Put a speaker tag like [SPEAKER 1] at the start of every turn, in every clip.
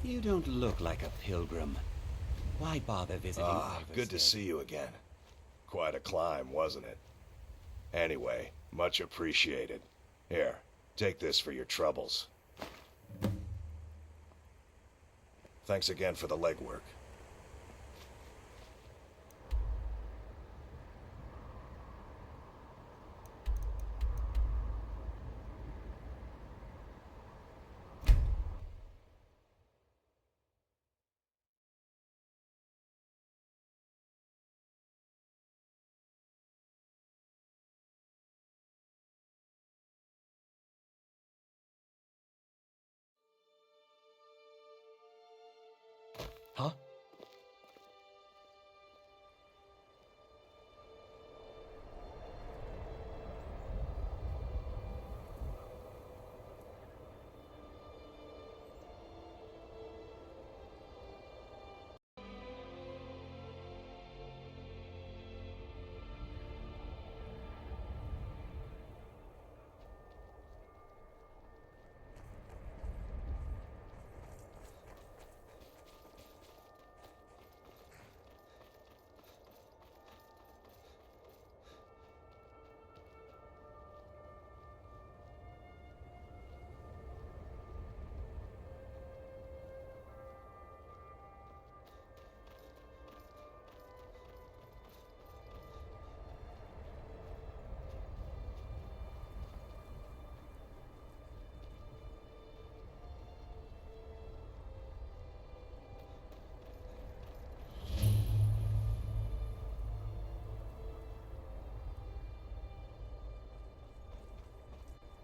[SPEAKER 1] You don't look like a pilgrim. Why bother visiting
[SPEAKER 2] Good to see you again. Quite a climb, wasn't it? Anyway, much appreciated. Here, take this for your troubles. Thanks again for the legwork. Huh?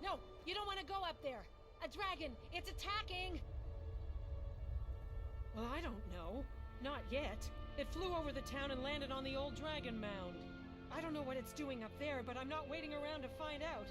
[SPEAKER 3] No, you don't want to go up there. A dragon, it's attacking!
[SPEAKER 4] Well, I don't know. Not yet. It flew over the town and landed on the old dragon mound. I don't know what it's doing up there, but I'm not waiting around to find out.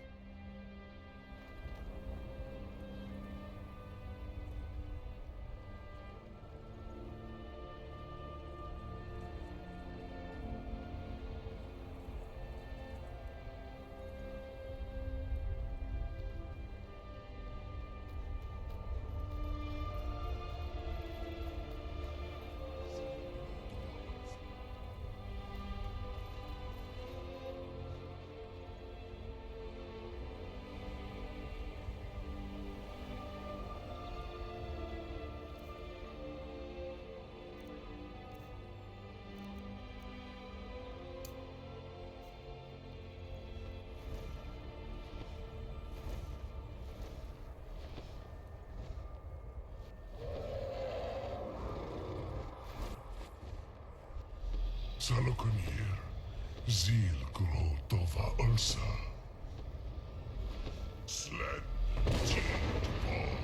[SPEAKER 5] Salokunir, Zil Gro Tova Ulsa. Sled Tind Paul.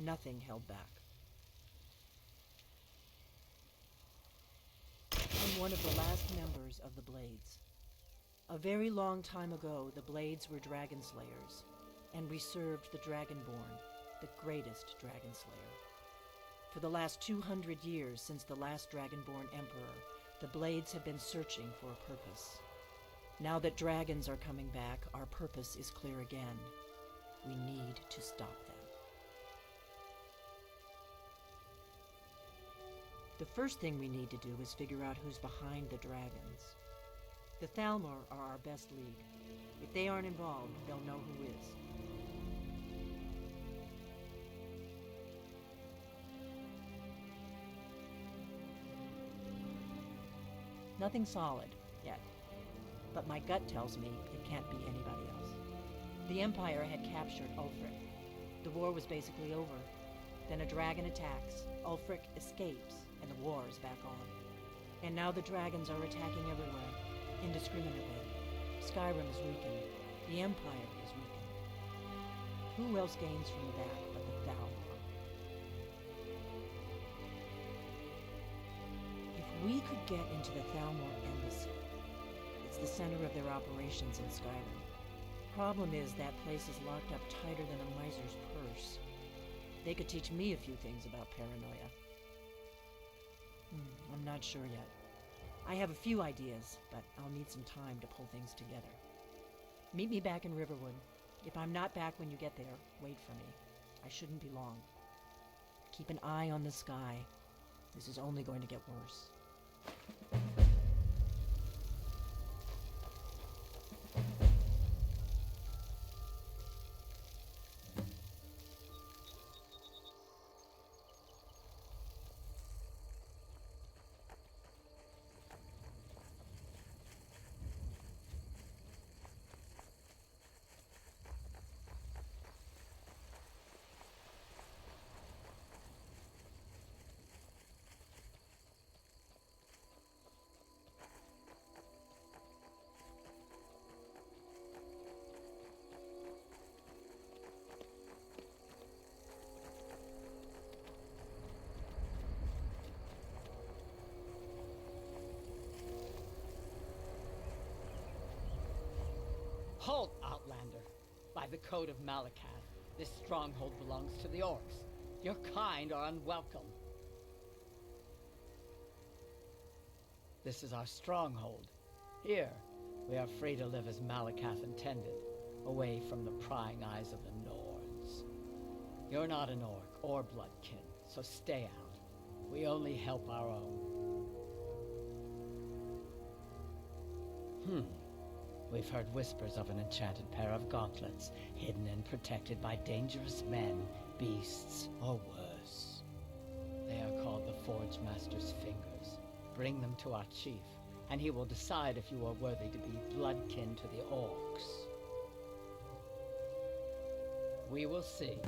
[SPEAKER 4] Nothing held back. I'm one of the last members of the Blades. A very long time ago, the Blades were Dragon Slayers, and we served the Dragonborn, the greatest Dragon Slayer. For the last 200 years since the last Dragonborn Emperor, the Blades have been searching for a purpose. Now that dragons are coming back, our purpose is clear again. We need to stop them. The first thing we need to do is figure out who's behind the dragons. The Thalmor are our best lead. If they aren't involved, they'll know who is. Nothing solid, yet. But my gut tells me it can't be anybody else. The Empire had captured Ulfric. The war was basically over. Then a dragon attacks, Ulfric escapes, and the war is back on. And now the dragons are attacking everywhere, indiscriminately. Skyrim is weakened. The Empire is weakened. Who else gains from that but the Thalmor? If we could get into the Thalmor embassy, it's the center of their operations in Skyrim. Problem is, that place is locked up tighter than a miser's purse. They could teach me a few things about paranoia. I'm not sure yet. I have a few ideas, but I'll need some time to pull things together. Meet me back in Riverwood. If I'm not back when you get there, wait for me. I shouldn't be long. Keep an eye on the sky. This is only going to get worse.
[SPEAKER 6] Halt, Outlander! By the code of Malakath, this stronghold belongs to the orcs. Your kind are unwelcome. This is our stronghold. Here, we are free to live as Malakath intended, away from the prying eyes of the Nords. You're not an orc or bloodkin, so stay out. We only help our own. We've heard whispers of an enchanted pair of gauntlets, hidden and protected by dangerous men, beasts, or worse. They are called the Forge Master's Fingers. Bring them to our chief, and he will decide if you are worthy to be bloodkin to the orcs. We will see.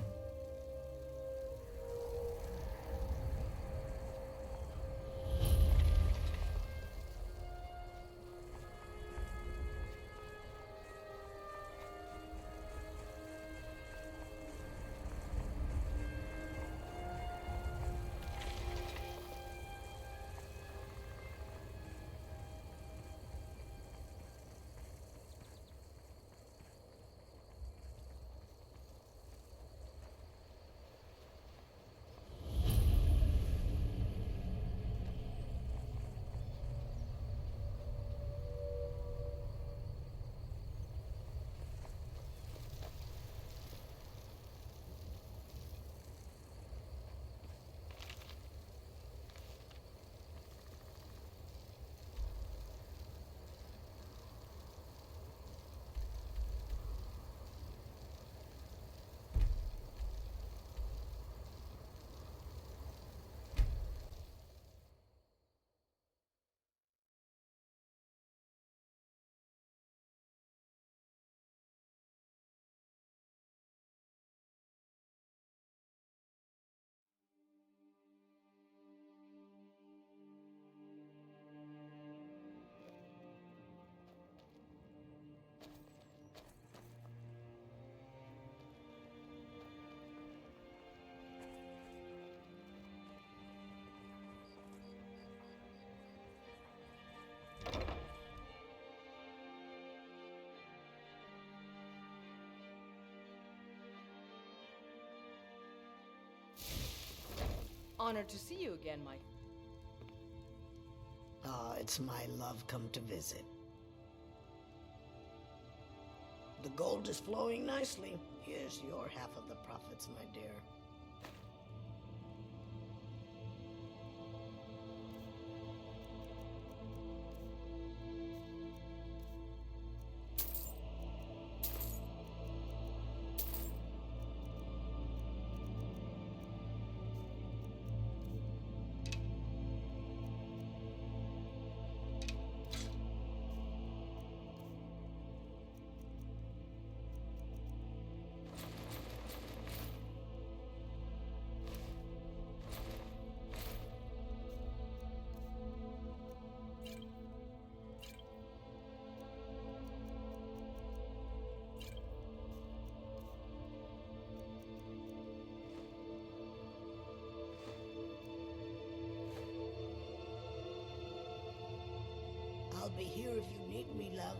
[SPEAKER 7] Honored to see you again, Mike.
[SPEAKER 8] Ah, it's my love come to visit. The gold is flowing nicely. Here's your half of the profits, my dear. I'll be here if you need me, love.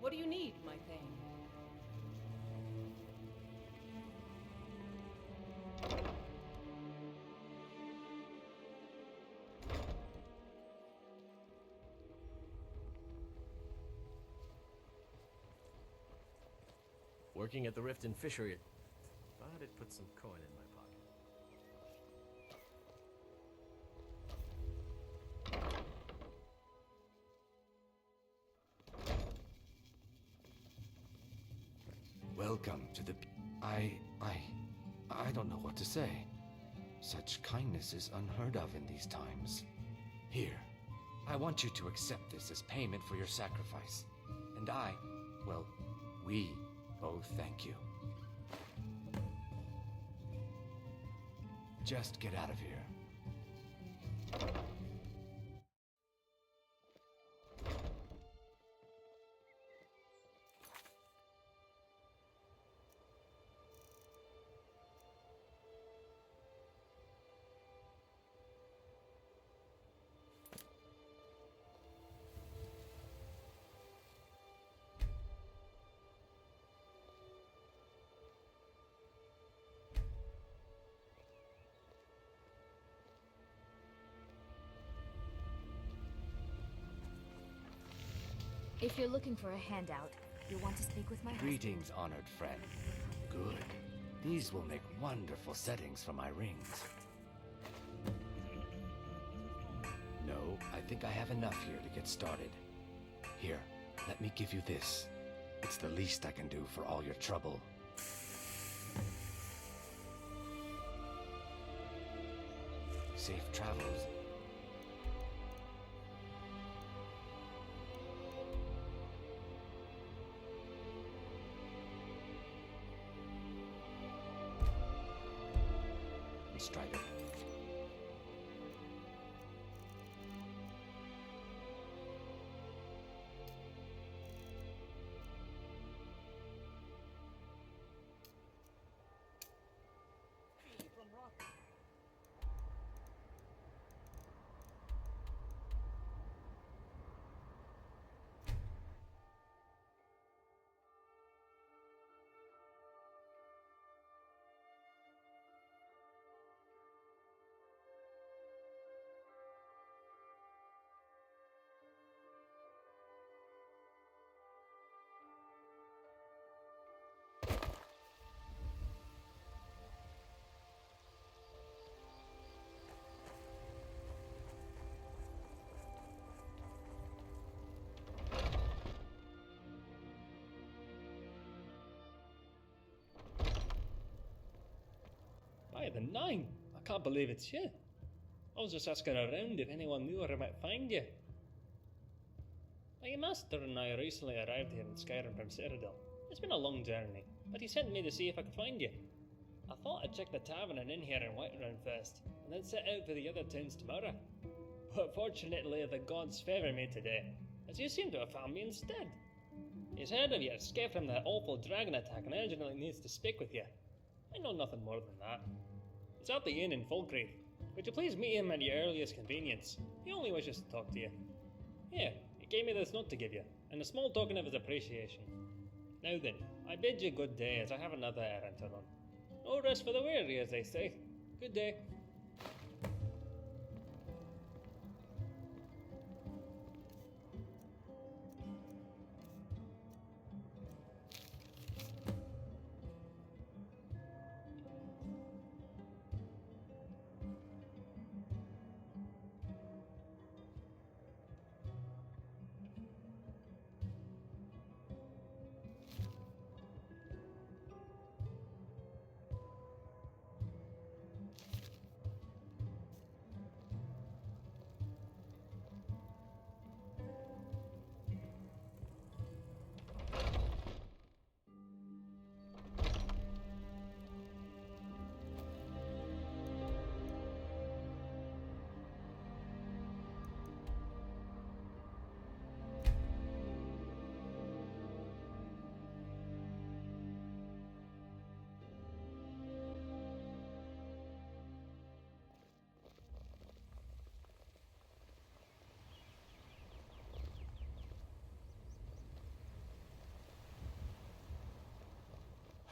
[SPEAKER 4] What do you need, my thing?
[SPEAKER 7] Working at the Rift and Fishery, but it put some coin in my pocket.
[SPEAKER 1] Welcome to the... I don't know what to say. Such kindness is unheard of in these times. Here, I want you to accept this as payment for your sacrifice. And we both thank you. Just get out of here.
[SPEAKER 9] If you're looking for a handout, you'll want to speak with my husband.
[SPEAKER 1] Greetings, honored friend. Good. These will make wonderful settings for my rings. No, I think I have enough here to get started. Here, let me give you this. It's the least I can do for all your trouble. Safe travels. Strike it.
[SPEAKER 10] By the nine! I can't believe it's you. I was just asking around if anyone knew where I might find you. My master and I recently arrived here in Skyrim from Citadel. It's been a long journey, but he sent me to see if I could find you. I thought I'd check the tavern and inn here in Whiterun first, and then set out for the other towns tomorrow. But fortunately the gods favour me today, as you seem to have found me instead. He's heard of your escape from that awful dragon attack and urgently needs to speak with you. I know nothing more than that. He's at the inn in Falkreath. Would you please meet him at your earliest convenience? He only wishes to talk to you. Here, he gave me this note to give you, and a small token of his appreciation. Now then, I bid you good day as I have another errand to run. No rest for the weary, as they say. Good day.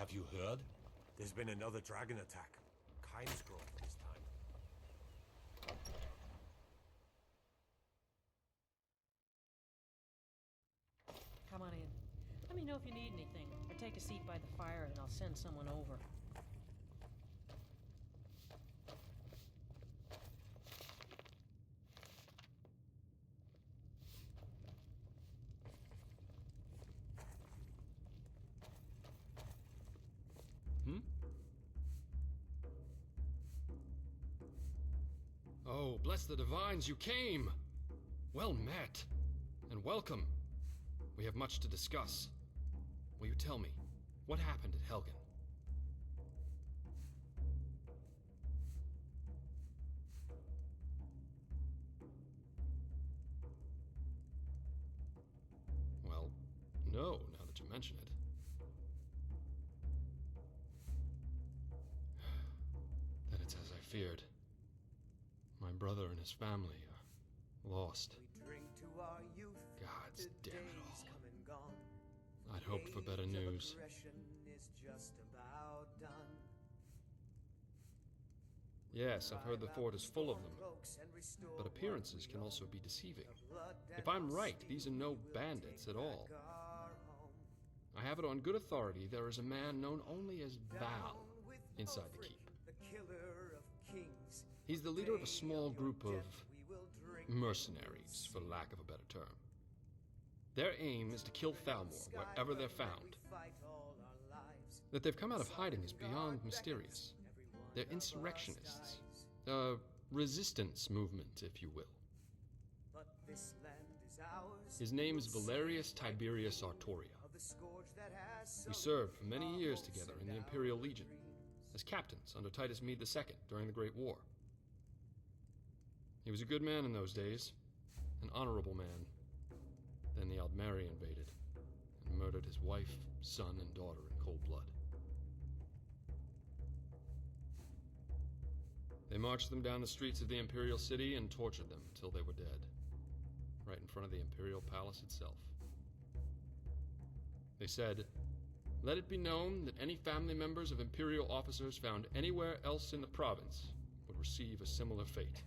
[SPEAKER 11] Have you heard?
[SPEAKER 7] There's been another dragon attack. Kind's growth this time.
[SPEAKER 4] Come on in. Let me know if you need anything, or take a seat by the fire and I'll send someone over.
[SPEAKER 12] Oh, bless the divines, you came! Well met, and welcome. We have much to discuss. Will you tell me, what happened at Helgen? Well, no, now that you mention it. Then it's as I feared. My brother and his family are lost. God's damn it all. I'd hoped for better news. Yes, I've heard the fort is full of them, but appearances can also be deceiving. If I'm right, these are no bandits at all. I have it on good authority there is a man known only as Val inside the keep. He's the leader of a small group of mercenaries, for lack of a better term. Their aim is to kill Thalmor wherever they're found. That they've come out of hiding is beyond mysterious. They're insurrectionists. A resistance movement, if you will. His name is Valerius Tiberius Artoria. We served for many years together in the Imperial Legion, as captains under Titus Mede II during the Great War. He was a good man in those days, an honorable man. Then the Aldmeri invaded, and murdered his wife, son, and daughter in cold blood. They marched them down the streets of the Imperial City and tortured them until they were dead, right in front of the Imperial Palace itself. They said, "Let it be known that any family members of Imperial officers found anywhere else in the province would receive a similar fate."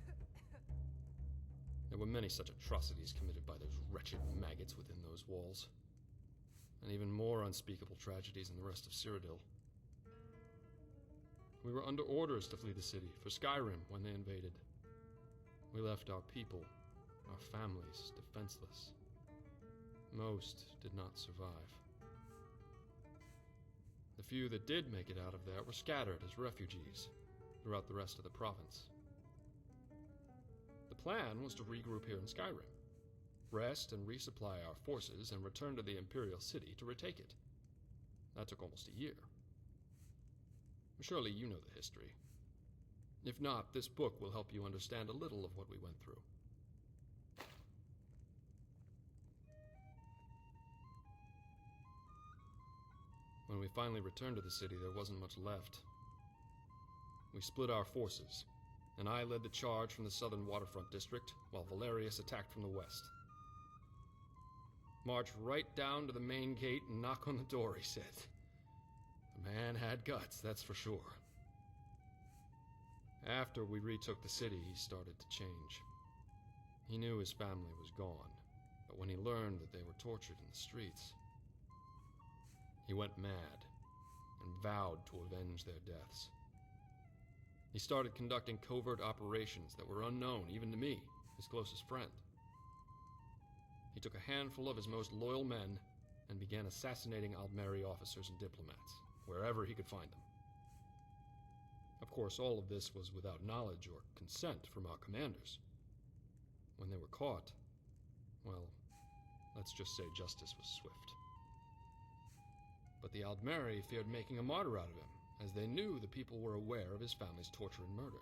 [SPEAKER 12] There were many such atrocities committed by those wretched maggots within those walls, and even more unspeakable tragedies in the rest of Cyrodiil. We were under orders to flee the city for Skyrim when they invaded. We left our people, our families, defenseless. Most did not survive. The few that did make it out of there were scattered as refugees throughout the rest of the province. The plan was to regroup here in Skyrim, rest and resupply our forces, and return to the Imperial City to retake it. That took almost a year. Surely you know the history. If not, this book will help you understand a little of what we went through. When we finally returned to the city, there wasn't much left. We split our forces, and I led the charge from the southern waterfront district, while Valerius attacked from the west. March right down to the main gate and knock on the door, he said. The man had guts, that's for sure. After we retook the city, he started to change. He knew his family was gone, but when he learned that they were tortured in the streets, he went mad and vowed to avenge their deaths. He started conducting covert operations that were unknown even to me, his closest friend. He took a handful of his most loyal men and began assassinating Aldmeri officers and diplomats, wherever he could find them. Of course, all of this was without knowledge or consent from our commanders. When they were caught, well, let's just say justice was swift. But the Aldmeri feared making a martyr out of him, as they knew the people were aware of his family's torture and murder.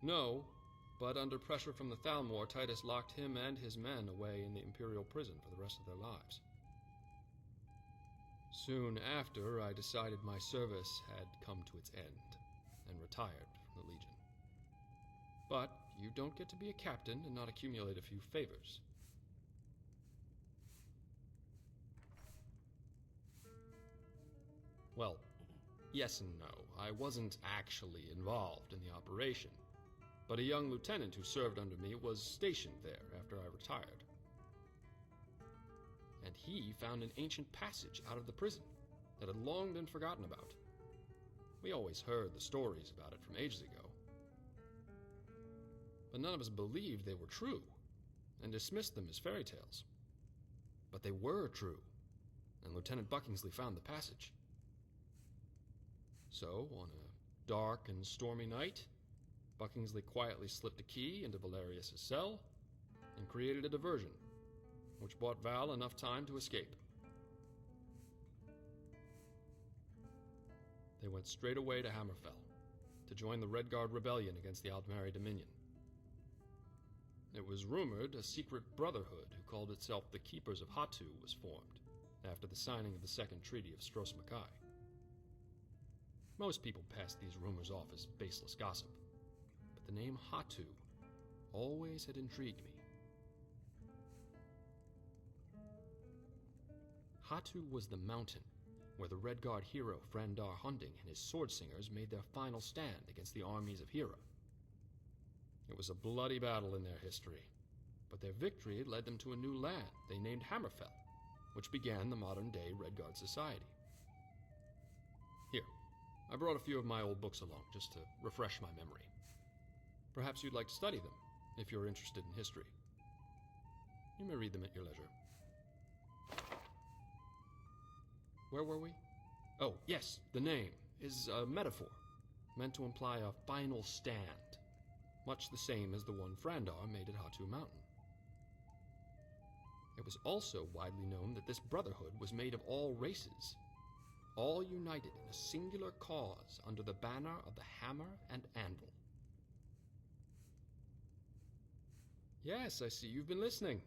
[SPEAKER 12] No, but under pressure from the Thalmor, Titus locked him and his men away in the Imperial prison for the rest of their lives. Soon after, I decided my service had come to its end, and retired from the Legion. But you don't get to be a captain and not accumulate a few favors. Well, yes and no. I wasn't actually involved in the operation, but a young lieutenant who served under me was stationed there after I retired. And he found an ancient passage out of the prison that had long been forgotten about. We always heard the stories about it from ages ago, but none of us believed they were true, and dismissed them as fairy tales. But they were true, and Lieutenant Buckingsley found the passage. So, on a dark and stormy night, Buckingsley quietly slipped a key into Valerius's cell and created a diversion, which bought Val enough time to escape. They went straight away to Hammerfell to join the Redguard rebellion against the Aldmeri Dominion. It was rumored a secret brotherhood who called itself the Keepers of Hatu was formed after the signing of the Second Treaty of Stros Makai. Most people passed these rumors off as baseless gossip, but the name Hatu always had intrigued me. Hatu was the mountain where the Redguard hero Frandar Hunding and his sword singers made their final stand against the armies of Hera. It was a bloody battle in their history, but their victory led them to a new land they named Hammerfell, which began the modern-day Redguard Society. Here, I brought a few of my old books along just to refresh my memory. Perhaps you'd like to study them, if you're interested in history. You may read them at your leisure. Where were we? Oh, yes, the name is a metaphor, meant to imply a final stand, much the same as the one Frandar made at Hatu Mountain. It was also widely known that this brotherhood was made of all races, all united in a singular cause under the banner of the hammer and anvil. Yes, I see you've been listening.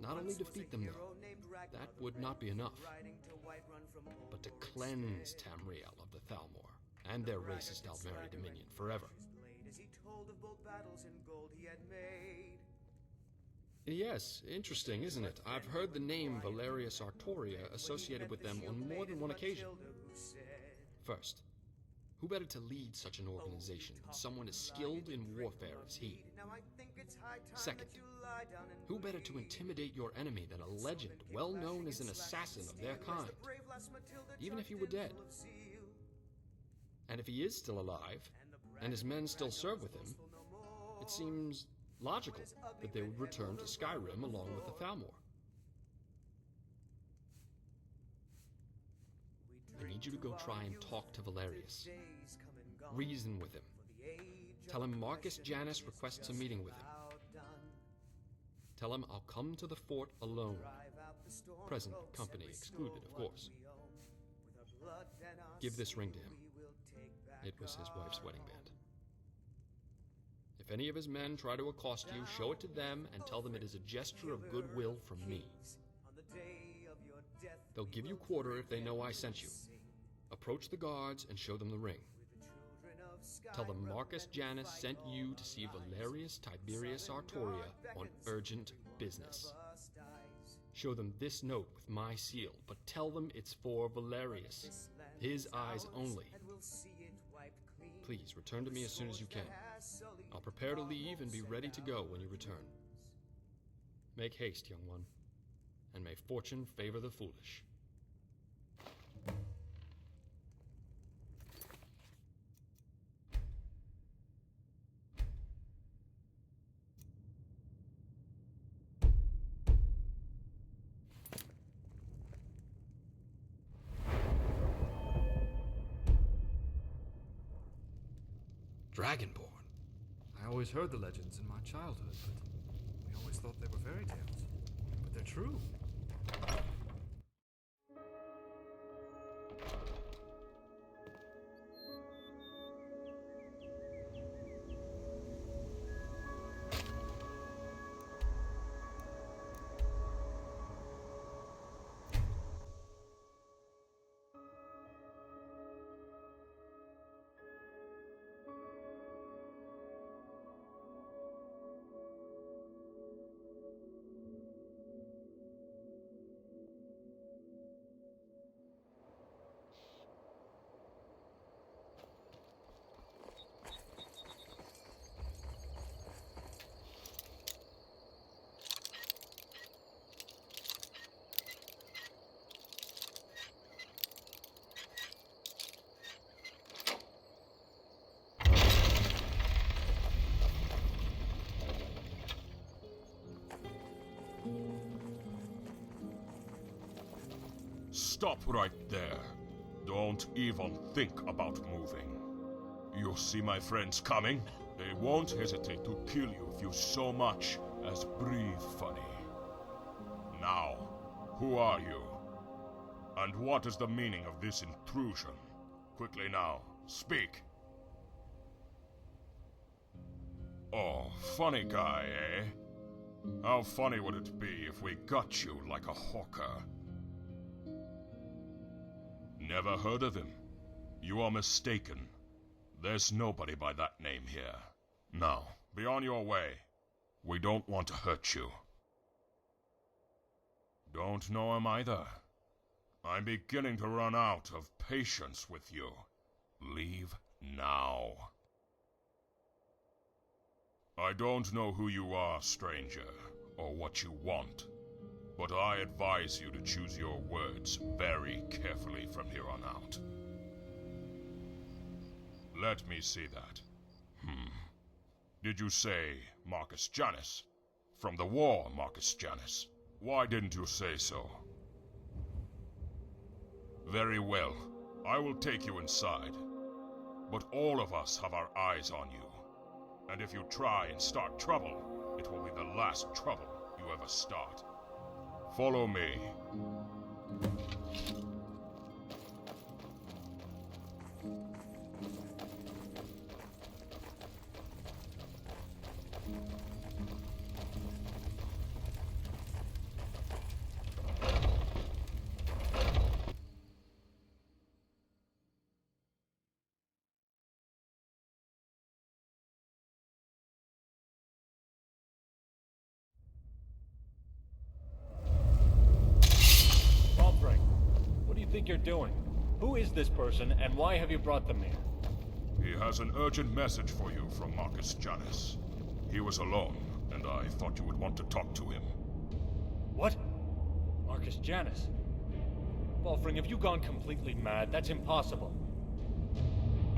[SPEAKER 12] Not only defeat them, though, that would not be enough, but to cleanse Tamriel of the Thalmor and their racist Aldmeri Dominion forever. Yes, interesting, isn't it? I've heard the name Valerius Artoria associated with them on more than one occasion. First, who better to lead such an organization than someone as skilled in warfare as he? Second, who better to intimidate your enemy than a legend well known as an assassin of their kind, even if he were dead? And if he is still alive, and his men still serve with him, it seems logical that they would return to Skyrim along with the Thalmor. I need you to go try and talk to Valerius. Reason with him. Tell him Marcus Janus requests a meeting with him. Tell him I'll come to the fort alone. Present company excluded, of course. Give this ring to him. It was his wife's wedding band. If any of his men try to accost you, show it to them and tell them it is a gesture of goodwill from me. They'll give you quarter if they know I sent you. Approach the guards and show them the ring. Tell them Marcus Janus sent you to see Valerius Tiberius Artoria on urgent business. Show them this note with my seal, but tell them it's for Valerius. His eyes only. Please, return to me as soon as you can. I'll prepare to leave and be ready to go when you return. Make haste, young one, and may fortune favor the foolish. Dragonborn.
[SPEAKER 11] I always heard the legends in my childhood, but we always thought they were fairy tales. But they're true.
[SPEAKER 5] Stop right there. Don't even think about moving. You see my friends coming? They won't hesitate to kill you if you so much as breathe funny. Now, who are you? And what is the meaning of this intrusion? Quickly now, speak. Oh, funny guy, eh? How funny would it be if we got you like a hawker? Never heard of him? You are mistaken. There's nobody by that name here. Now, be on your way. We don't want to hurt you. Don't know him either. I'm beginning to run out of patience with you. Leave now. I don't know who you are, stranger, or what you want, but I advise you to choose your words very carefully from here on out. Let me see that. Did you say Marcus Janus? From the war, Marcus Janus. Why didn't you say so? Very well. I will take you inside. But all of us have our eyes on you. And if you try and start trouble, it will be the last trouble you ever start. Follow me.
[SPEAKER 13] Think you're doing? Who is this person, and why have you brought them here?
[SPEAKER 5] He has an urgent message for you from Marcus Janus. He was alone, and I thought you would want to talk to him.
[SPEAKER 13] What? Marcus Janus? Balfring, have you gone completely mad? That's impossible.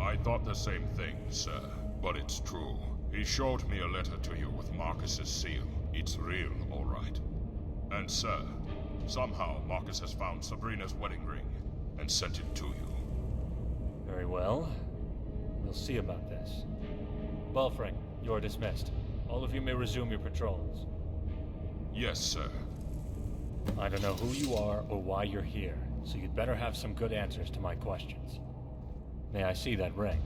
[SPEAKER 5] I thought the same thing, sir, but it's true. He showed me a letter to you with Marcus's seal. It's real, all right. And sir, somehow Marcus has found Sabrina's wedding ring and sent it to you.
[SPEAKER 13] Very well. We'll see about this. Balfring, you're dismissed. All of you may resume your patrols.
[SPEAKER 5] Yes, sir.
[SPEAKER 13] I don't know who you are or why you're here, so you'd better have some good answers to my questions. May I see that ring?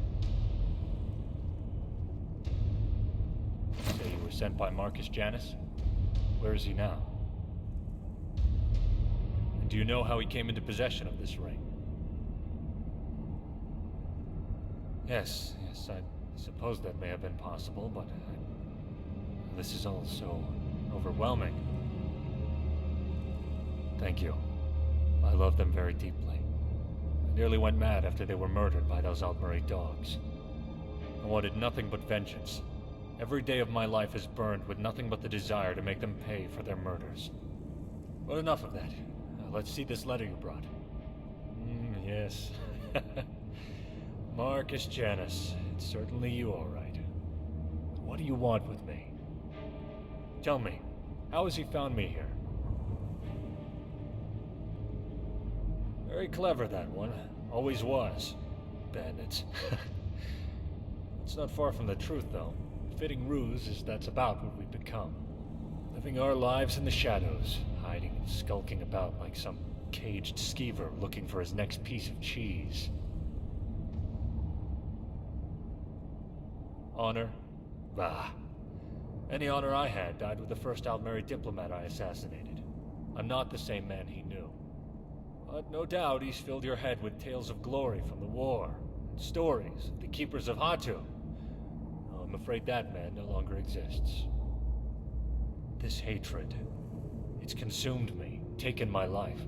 [SPEAKER 13] You say you were sent by Marcus Janus? Where is he now? And do you know how he came into possession of this ring? Yes, I suppose that may have been possible, but this is all so overwhelming. Thank you. I love them very deeply. I nearly went mad after they were murdered by those Altbury dogs. I wanted nothing but vengeance. Every day of my life is burned with nothing but the desire to make them pay for their murders. But enough of that. Let's see this letter you brought. Yes. Marcus Janus. It's certainly you, all right. What do you want with me? Tell me, how has he found me here? Very clever, that one. Always was. Bandits. It's not far from the truth, though. Fitting ruse is that's about what we've become. Living our lives in the shadows, hiding and skulking about like some caged skeever looking for his next piece of cheese. Honor? Bah. Any honor I had died with the first Altbury diplomat I assassinated. I'm not the same man he knew. But no doubt he's filled your head with tales of glory from the war, and stories of the keepers of Hatu. Oh, I'm afraid that man no longer exists. This hatred, it's consumed me, taken my life.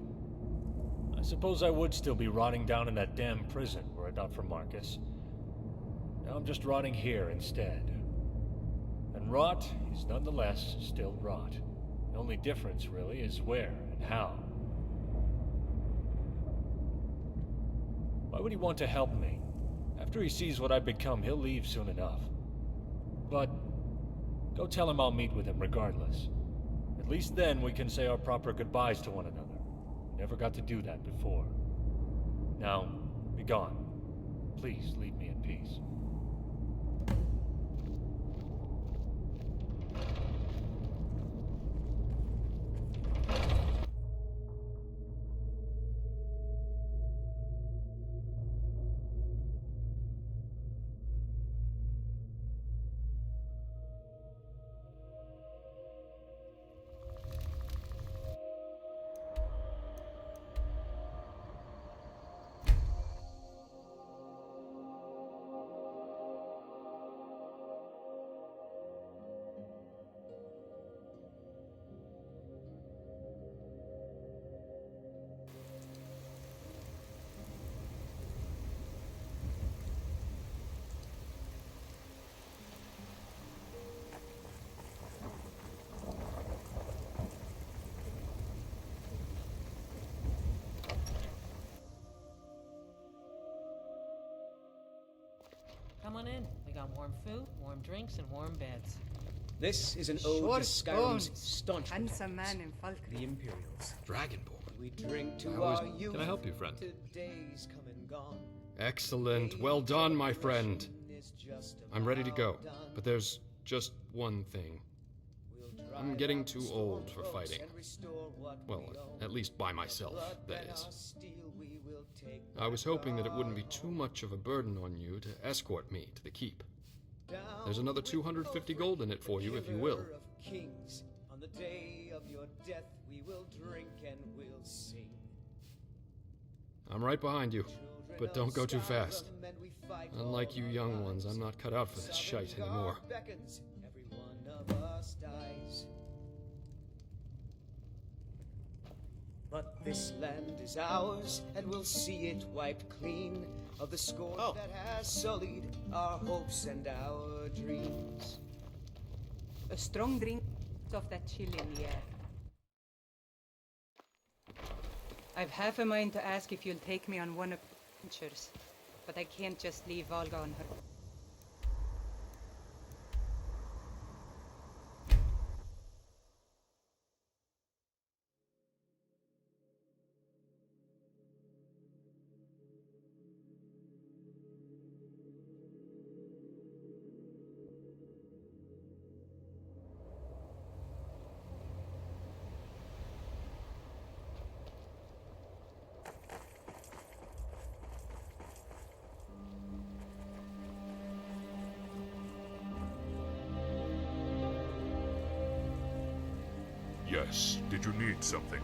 [SPEAKER 13] I suppose I would still be rotting down in that damn prison were it not for Marcus. Now I'm just rotting here instead. And rot is nonetheless still rot. The only difference, really, is where and how. Why would he want to help me? After he sees what I've become, he'll leave soon enough. But go tell him I'll meet with him regardless. At least then we can say our proper goodbyes to one another. never got to do that before. Now, be gone. Please leave me in peace.
[SPEAKER 4] Come on in. We got warm food, warm drinks, and warm beds.
[SPEAKER 14] This is an ode to Skyrim's staunch
[SPEAKER 15] handsome
[SPEAKER 14] protectors,
[SPEAKER 15] man in Falkland.
[SPEAKER 14] the Imperials.
[SPEAKER 12] Dragonborn.
[SPEAKER 14] We drink to
[SPEAKER 12] How is-
[SPEAKER 14] our youth.
[SPEAKER 12] Can I help you, friend?
[SPEAKER 14] To days come and gone.
[SPEAKER 12] Excellent. Well done, my friend. I'm ready to go, but there's just one thing. I'm getting too old for fighting. Well, at least by myself, that is. I was hoping that it wouldn't be too much of a burden on you to escort me to the keep. There's another 250 gold in it for you, if you will.
[SPEAKER 14] Kings, on the day of your death, we will drink and we'll sing.
[SPEAKER 12] I'm right behind you, but don't go too fast. Unlike you young ones, I'm not cut out for this shite anymore.
[SPEAKER 14] Every one of us dies. But this land is ours, and we'll see it wiped clean of the scorn that has sullied our hopes and our dreams.
[SPEAKER 15] A strong drink of that chill in the air. I've half a mind to ask if you'll take me on one of the adventures, but I can't just leave Volga on her.
[SPEAKER 5] Yes, did you need something?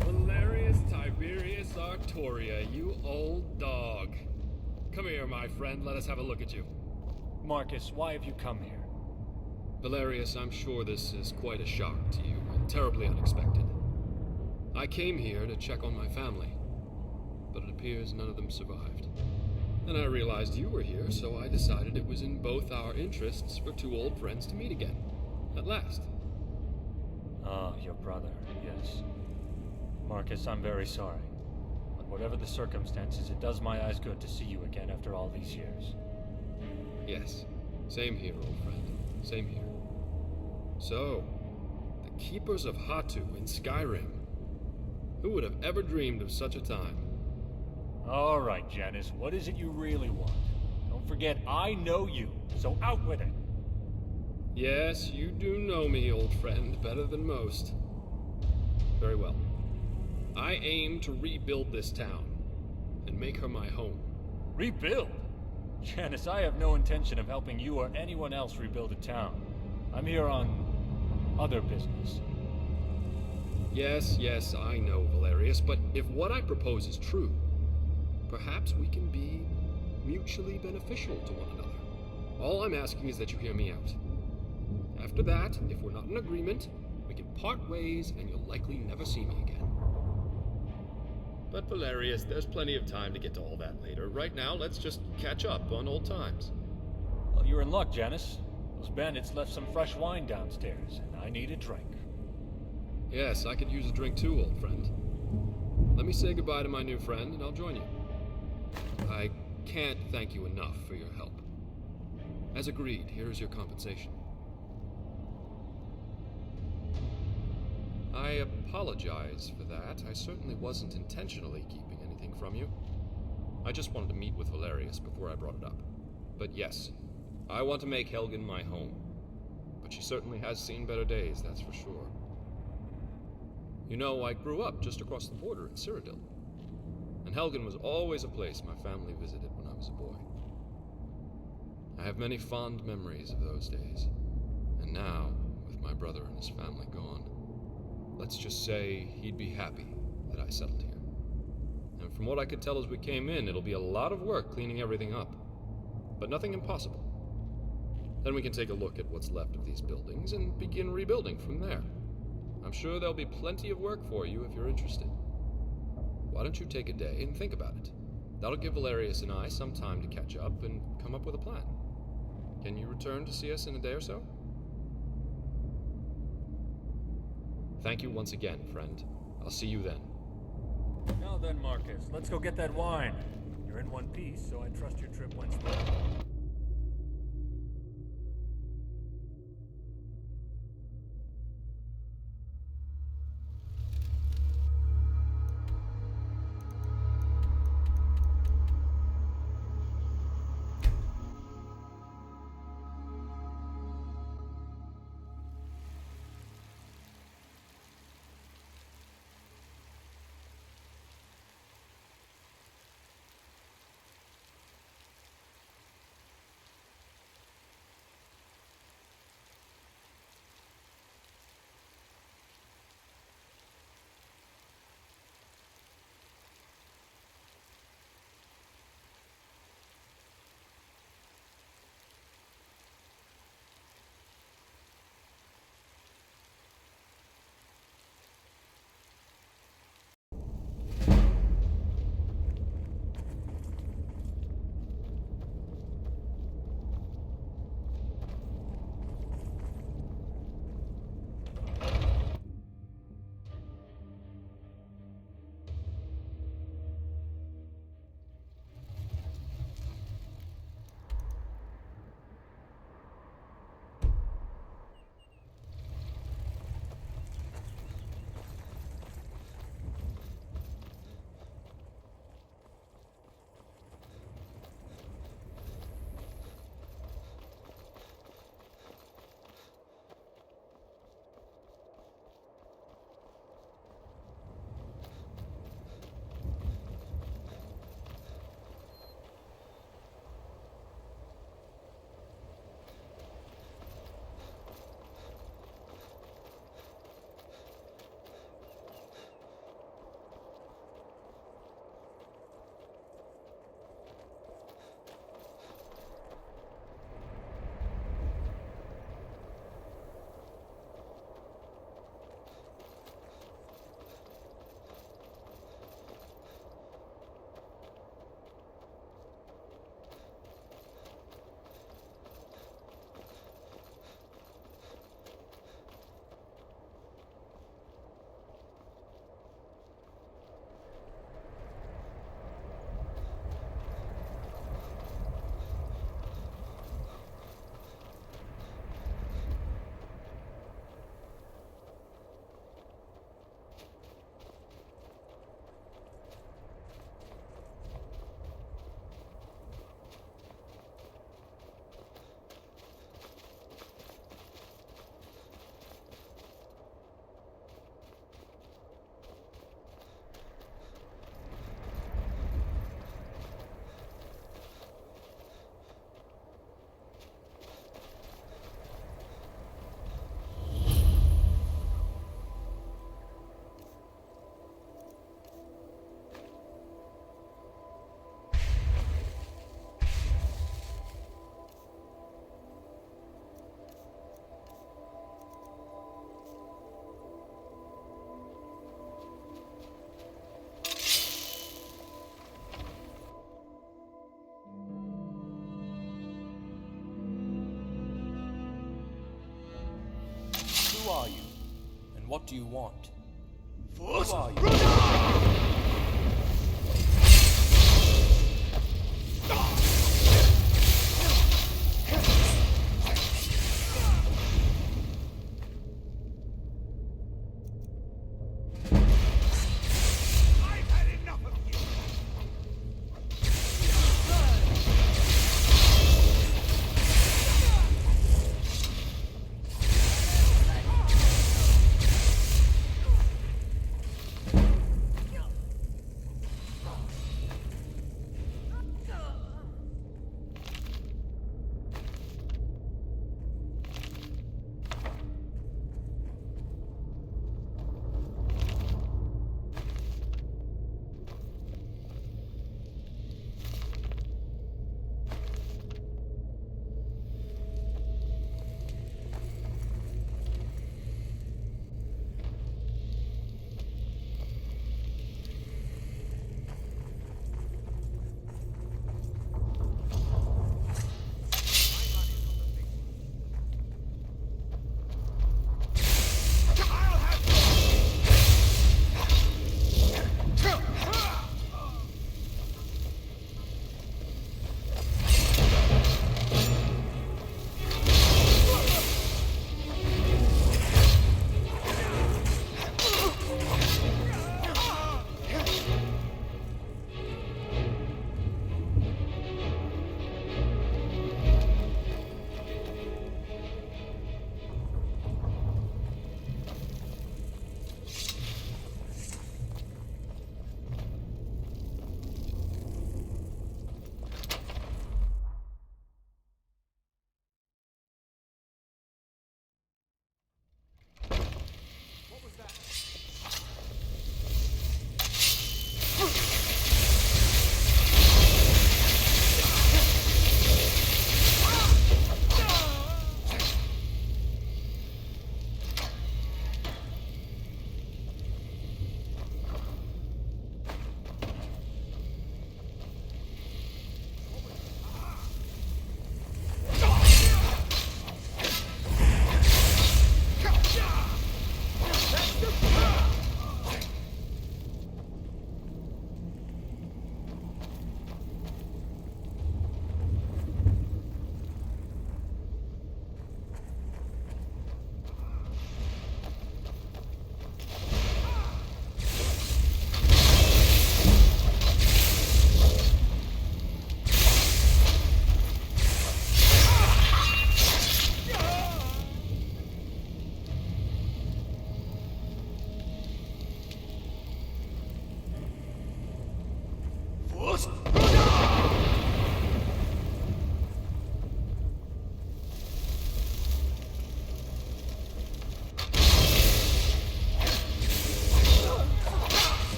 [SPEAKER 12] Valerius Tiberius Artoria, you old dog. Come here, my friend. Let us have a look at you.
[SPEAKER 13] Marcus, why have you come here?
[SPEAKER 12] Valerius, I'm sure this is quite a shock to you, and terribly unexpected. I came here to check on my family, but it appears none of them survived. Then I realized you were here, so I decided it was in both our interests for two old friends to meet again. At last.
[SPEAKER 13] Ah, your brother, yes. Marcus, I'm very sorry. But whatever the circumstances, it does my eyes good to see you again after all these years.
[SPEAKER 12] Yes. Same here, old friend. Same here. So, the Keepers of Hatu in Skyrim. Who would have ever dreamed of such a time?
[SPEAKER 13] All right, Janice, what is it you really want? Don't forget, I know you, so out with it.
[SPEAKER 12] Yes, you do know me, old friend, better than most. Very well. I aim to rebuild this town, and make her my home.
[SPEAKER 13] Rebuild? Janice, I have no intention of helping you or anyone else rebuild a town. I'm here on other business.
[SPEAKER 12] Yes, I know, Valerius, but if what I propose is true, perhaps we can be mutually beneficial to one another. All I'm asking is that you hear me out. After that, if we're not in agreement, we can part ways and you'll likely never see me again. But Valerius, there's plenty of time to get to all that later. Right now, let's just catch up on old times.
[SPEAKER 13] Well, you're in luck, Janice. Those bandits left some fresh wine downstairs, and I need a drink.
[SPEAKER 12] Yes, I could use a drink too, old friend. Let me say goodbye to my new friend, and I'll join you. I can't thank you enough for your help. As agreed, here is your compensation. I apologize for that. I certainly wasn't intentionally keeping anything from you. I just wanted to meet with Valerius before I brought it up. But yes, I want to make Helgen my home. But she certainly has seen better days, that's for sure. You know, I grew up just across the border in Cyrodiil. And Helgen was always a place my family visited when I was a boy. I have many fond memories of those days. And now, with my brother and his family gone, let's just say he'd be happy that I settled here. And from what I could tell as we came in, it'll be a lot of work cleaning everything up. But nothing impossible. Then we can take a look at what's left of these buildings and begin rebuilding from there. I'm sure there'll be plenty of work for you if you're interested. Why don't you take a day and think about it? That'll give Valerius and I some time to catch up and come up with a plan. Can you return to see us in a day or so? Thank you once again, friend. I'll see you then.
[SPEAKER 13] Now then, Marcus, let's go get that wine. You're in one piece, so I trust your trip went smoothly.
[SPEAKER 16] Who are you? And what do you want? Who are you?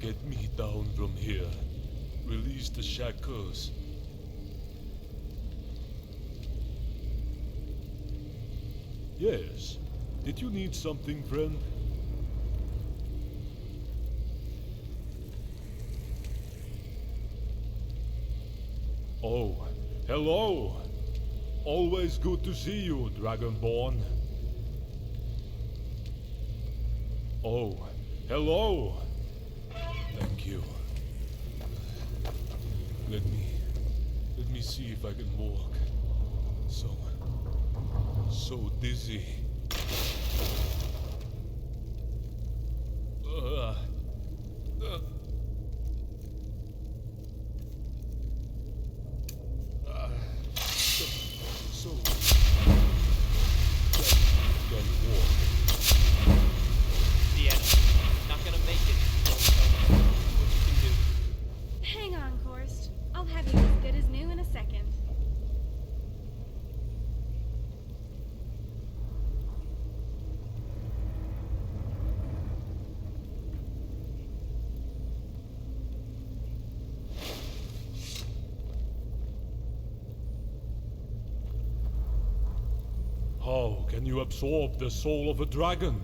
[SPEAKER 5] Get me down from here. Release the shackles. Yes. Did you need something, friend? Oh, hello. Always good to see you, Dragonborn. Oh, hello. Thank you. Let me see if I can walk. So, So dizzy. So can't walk.
[SPEAKER 17] Sienna, not gonna make it if you don't tell me what you can do.
[SPEAKER 18] Hang on, Korst. I'll have you as good as new in a second.
[SPEAKER 5] How can you absorb the soul of a dragon?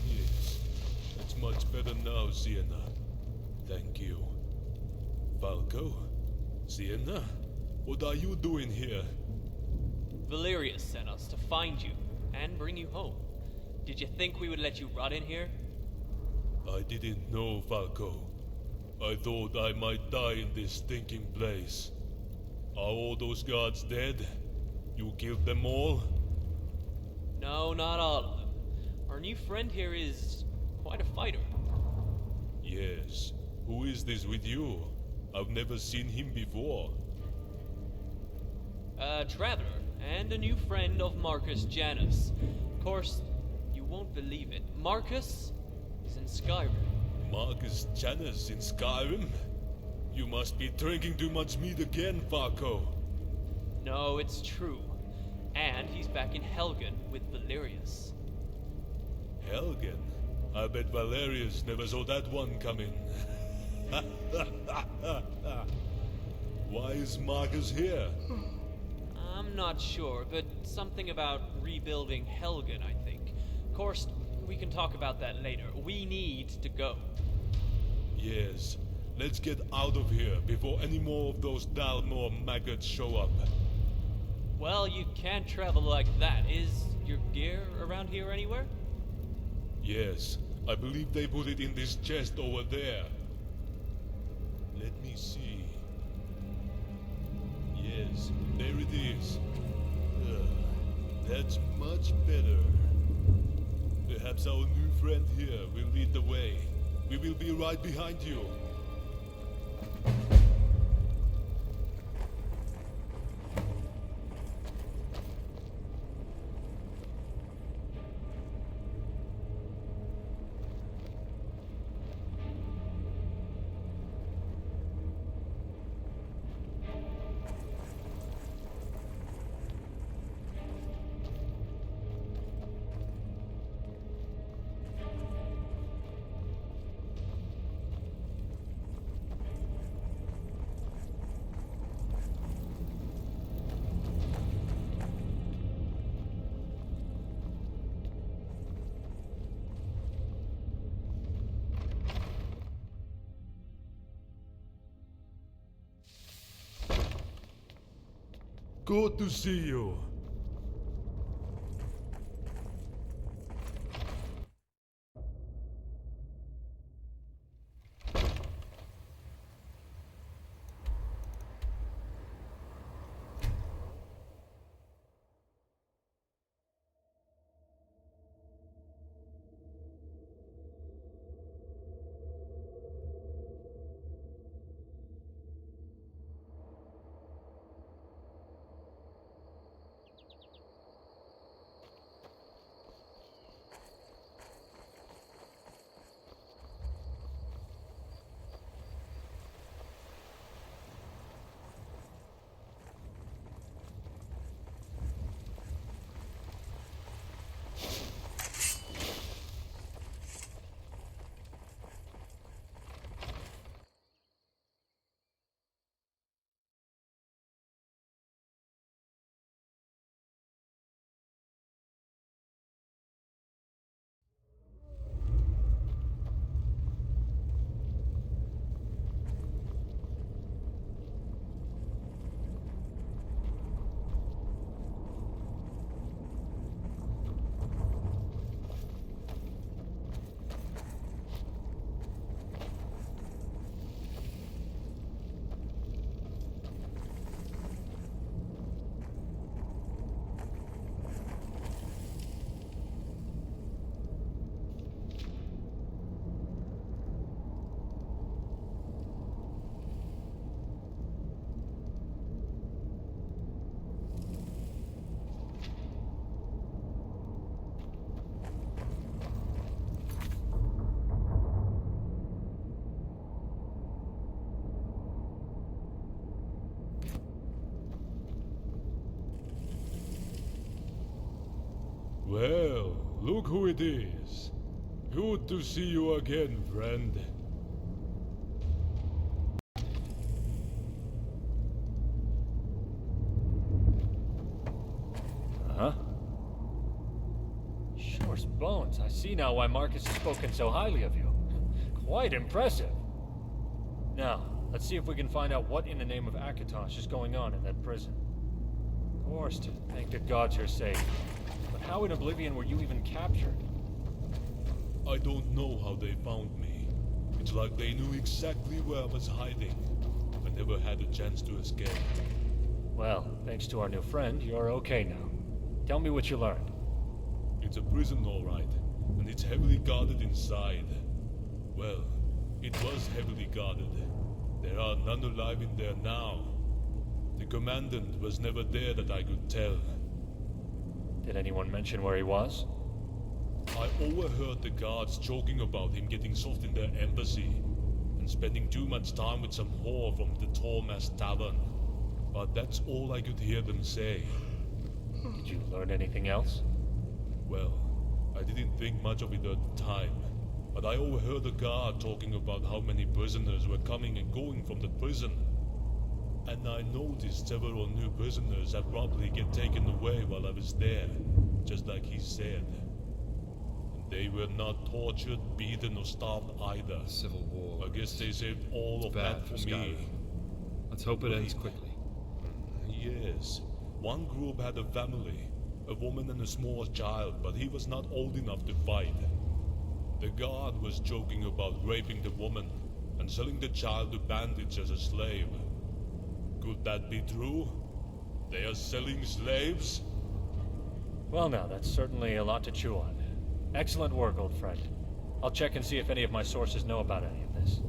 [SPEAKER 5] Yes, it's much better now, Sienna. Thank you. Falco? Sienna? What are you doing here?
[SPEAKER 17] Valerius sent us to find you and bring you home. Did you think we would let you rot in here?
[SPEAKER 5] I didn't know, Falco. I thought I might die in this stinking place. Are all those guards dead? You killed them all?
[SPEAKER 17] No, not all of them. Our new friend here is quite a fighter.
[SPEAKER 5] Yes. Who is this with you? I've never seen him before.
[SPEAKER 17] A traveler and a new friend of Marcus Janus. Of course, you won't believe it. Marcus is in Skyrim.
[SPEAKER 5] Marcus Janus in Skyrim? You must be drinking too much meat again, Falco.
[SPEAKER 17] No, it's true. And he's back in Helgen with Valerius.
[SPEAKER 5] Helgen? I bet Valerius never saw that one coming. Why is Marcus here?
[SPEAKER 17] I'm not sure, but something about rebuilding Helgen, I think. Of course, we can talk about that later. We need to go.
[SPEAKER 5] Yes. Let's get out of here before any more of those Dalmor maggots show up.
[SPEAKER 17] Well, you can't travel like that. Is your gear around here anywhere?
[SPEAKER 5] Yes. I believe they put it in this chest over there. Let me see. Yes, there it is. That's much better. Perhaps our new friend here will lead the way. We will be right behind you. Good to see you. Look who it is. Good to see you again, friend.
[SPEAKER 13] Huh? Shore's bones. I see now why Marcus has spoken so highly of you. Quite impressive. Now, let's see if we can find out what in the name of Akatosh is going on in that prison. Horst, thank the gods you're safe. But how in Oblivion were you even captured?
[SPEAKER 5] I don't know how they found me. It's like they knew exactly where I was hiding. I never had a chance to escape.
[SPEAKER 13] Well, thanks to our new friend, you're okay now. Tell me what you learned.
[SPEAKER 5] It's a prison, all right, and it's heavily guarded inside. Well, it was heavily guarded. There are none alive in there now. The commandant was never there that I could tell.
[SPEAKER 13] Did anyone mention where he was?
[SPEAKER 5] I overheard the guards joking about him getting soft in their embassy and spending too much time with some whore from the Tormas Tavern. But that's all I could hear them say.
[SPEAKER 13] Did you learn anything else?
[SPEAKER 5] Well, I didn't think much of it at the time, but I overheard a guard talking about how many prisoners were coming and going from the prison. And I noticed several new prisoners had probably get taken away while I was there, just like he said. And they were not tortured, beaten, or starved either.
[SPEAKER 12] Civil war.
[SPEAKER 5] I guess they saved all of
[SPEAKER 12] Bad
[SPEAKER 5] that for
[SPEAKER 12] Skyrim.
[SPEAKER 5] me.
[SPEAKER 12] Let's hope it ends quickly.
[SPEAKER 5] Yes. One group had a family, a woman and a small child, but he was not old enough to fight. The guard was joking about raping the woman and selling the child to bandits as a slave. Could that be true? They are selling slaves?
[SPEAKER 13] Well now, that's certainly a lot to chew on. Excellent work, old friend. I'll check and see if any of my sources know about any of this.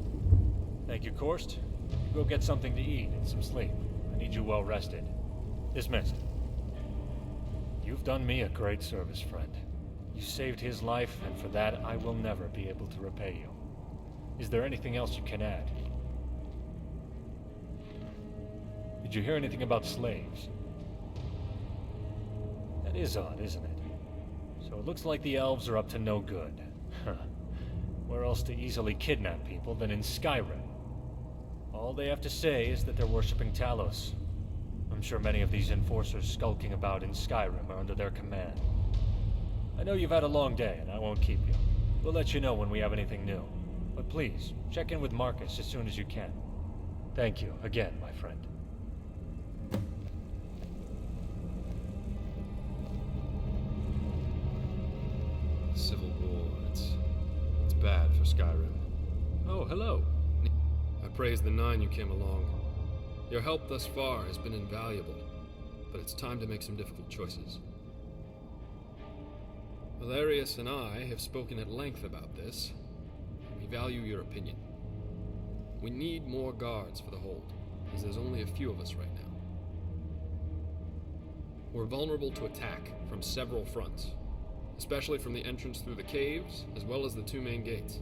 [SPEAKER 13] Thank you, Korst. You go get something to eat and some sleep. I need you well rested. Dismissed. You've done me a great service, friend. You saved his life, and for that I will never be able to repay you. Is there anything else you can add? Did you hear anything about slaves? That is odd, isn't it? So it looks like the elves are up to no good. Where else to easily kidnap people than in Skyrim? All they have to say is that they're worshipping Talos. I'm sure many of these enforcers skulking about in Skyrim are under their command. I know you've had a long day, and I won't keep you. We'll let you know when we have anything new. But please, check in with Marcus as soon as you can. Thank you again, my friend.
[SPEAKER 12] Civil war. It's bad for Skyrim. Oh, hello. I praise the Nine you came along. Your help thus far has been invaluable, but it's time to make some difficult choices. Valerius and I have spoken at length about this, and we value your opinion. We need more guards for the hold, as there's only a few of us right now. We're vulnerable to attack from several fronts, especially from the entrance through the caves, as well as the two main gates.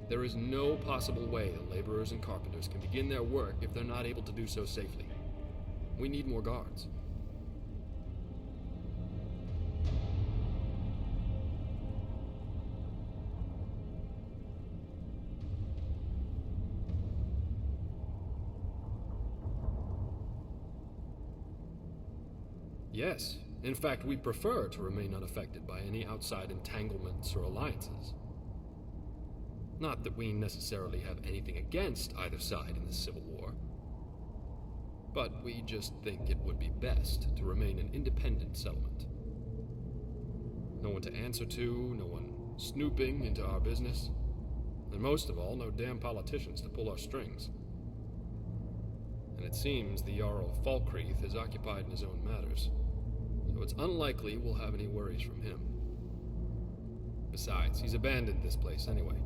[SPEAKER 12] There is no possible way that laborers and carpenters can begin their work if they're not able to do so safely. We need more guards. Yes. In fact, we prefer to remain unaffected by any outside entanglements or alliances. Not that we necessarily have anything against either side in this civil war, but we just think it would be best to remain an independent settlement. No one to answer to, no one snooping into our business, and most of all, no damn politicians to pull our strings. And it seems the Jarl Falkreath is occupied in his own matters, so it's unlikely we'll have any worries from him. Besides, he's abandoned this place anyway.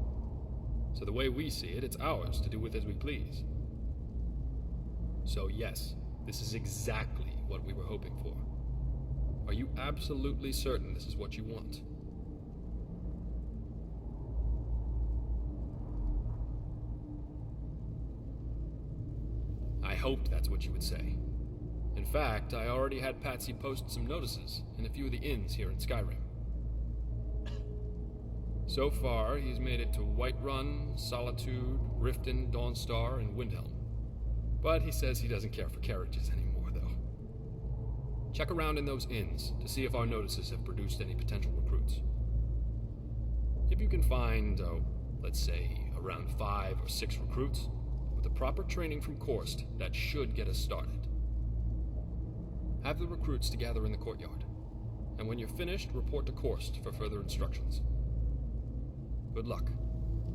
[SPEAKER 12] So the way we see it, it's ours to do with as we please. So yes, this is exactly what we were hoping for. Are you absolutely certain this is what you want? I hoped that's what you would say. In fact, I already had Patsy post some notices in a few of the inns here in Skyrim. So far, he's made it to Whiterun, Solitude, Riften, Dawnstar, and Windhelm. But he says he doesn't care for carriages anymore, though. Check around in those inns to see if our notices have produced any potential recruits. If you can find, let's say, around 5 or 6 recruits, with the proper training from Korst, that should get us started. Have the recruits to gather in the courtyard, and when you're finished, report to Korst for further instructions. Good luck,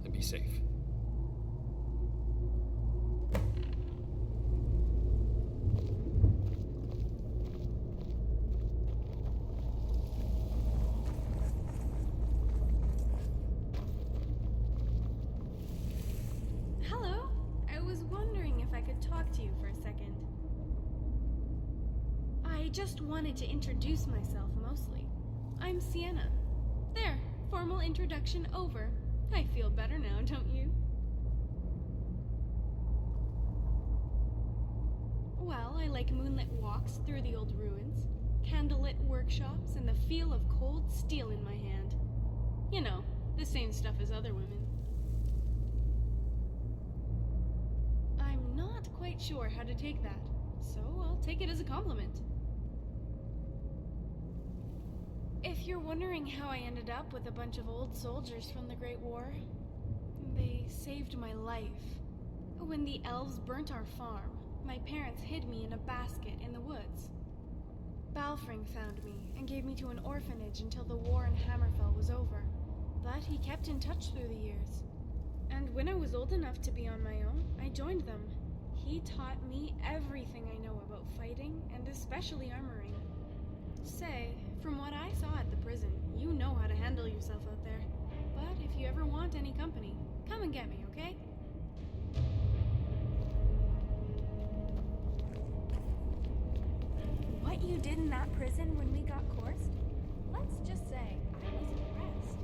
[SPEAKER 12] and be safe.
[SPEAKER 18] Hello. I was wondering if I could talk to you for a second. I just wanted to introduce myself mostly. I'm Sienna. There, formal introduction over. I feel better now, don't you? Well, I like moonlit walks through the old ruins, candlelit workshops, and the feel of cold steel in my hand. You know, the same stuff as other women. I'm not quite sure how to take that, so I'll take it as a compliment. If you're wondering how I ended up with a bunch of old soldiers from the Great War, they saved my life. When the elves burnt our farm, my parents hid me in a basket in the woods. Balfring found me and gave me to an orphanage until the war in Hammerfell was over, but he kept in touch through the years. And when I was old enough to be on my own, I joined them. He taught me everything I know about fighting, and especially armoring. Say, from what I saw at the prison, you know how to handle yourself out there. But if you ever want any company, come and get me, okay? What you did in that prison when we got coursed? Let's just say, I was impressed.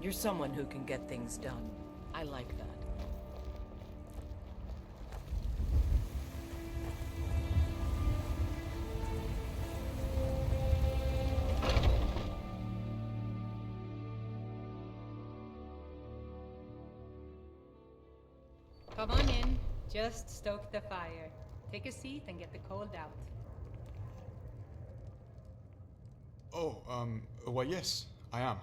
[SPEAKER 4] You're someone who can get things done. I like that.
[SPEAKER 15] Come on in. Just stoke the fire. Take a seat and get the cold out.
[SPEAKER 19] Oh, why yes, I am.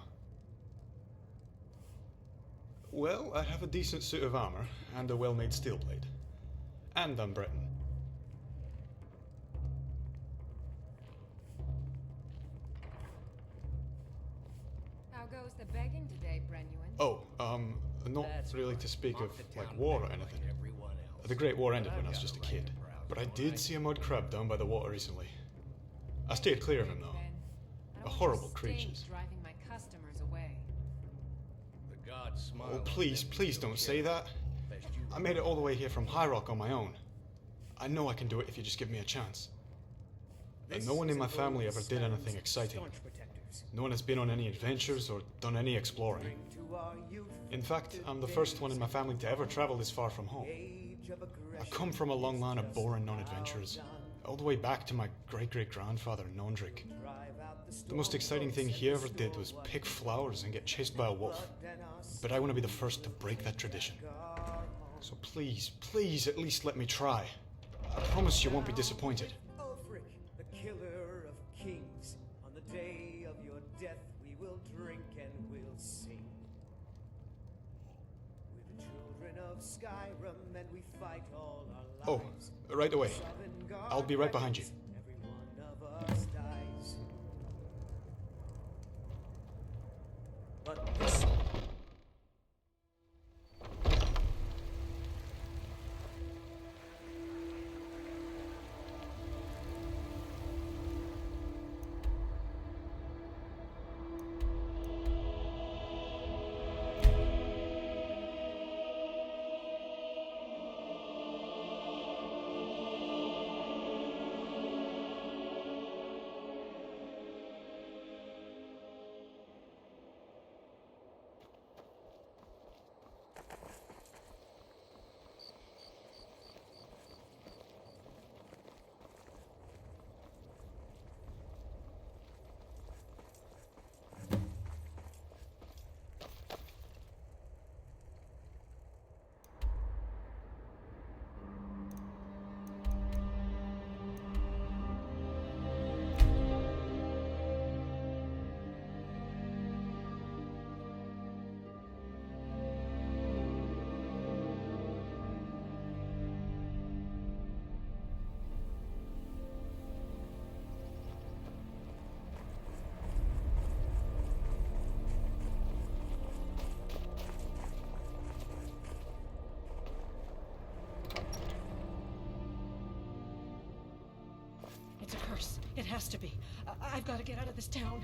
[SPEAKER 19] Well, I have a decent suit of armor and a well-made steel blade. And I'm Breton.
[SPEAKER 20] How goes the begging today, Brenuin?
[SPEAKER 19] Oh, not really to speak of, like, war or anything. The Great War ended when I was just a kid. But I did see a mud crab down by the water recently. I stayed clear of him, though. horrible creatures.
[SPEAKER 20] Driving my customers away.
[SPEAKER 11] The gods smile.
[SPEAKER 19] Oh, please don't say that. I made it all the way here from High Rock on my own. I know I can do it if you just give me a chance. And no one in my family ever did anything exciting. No one has been on any adventures or done any exploring. In fact, I'm the first one in my family to ever travel this far from home. I come from a long line of boring non-adventurers, all the way back to my great-great-grandfather, Nondrick. The most exciting thing he ever did was pick flowers and get chased by a wolf. But I want to be the first to break that tradition. So please, at least let me try. I promise you won't be disappointed.
[SPEAKER 14] Ulfric, the killer of kings. On the day of your death, we will drink and we'll sing. We're the children of Skyrim, and we fight all our lives.
[SPEAKER 19] Oh, right away. I'll be right behind you.
[SPEAKER 14] Every one of us dies. But this.
[SPEAKER 4] It's a curse. It has to be. I've got to get out of this town.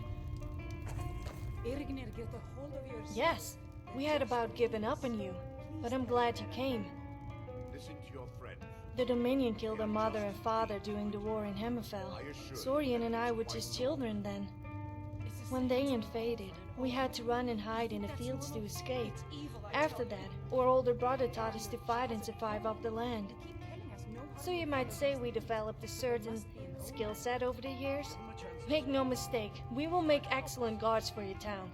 [SPEAKER 20] Irgnir, get a hold of yourself.
[SPEAKER 21] Yes, we had about given up on you, but I'm glad you came.
[SPEAKER 22] Listen to your friend.
[SPEAKER 21] The Dominion killed our mother and father during the war in Hammerfell. Sorian and I were just children then. When they invaded, we had to run and hide in the fields to escape. After that, our older brother taught us to fight and survive off the land. So you might say we developed a certain skill set over the years. Make no mistake, we will make excellent guards for your town.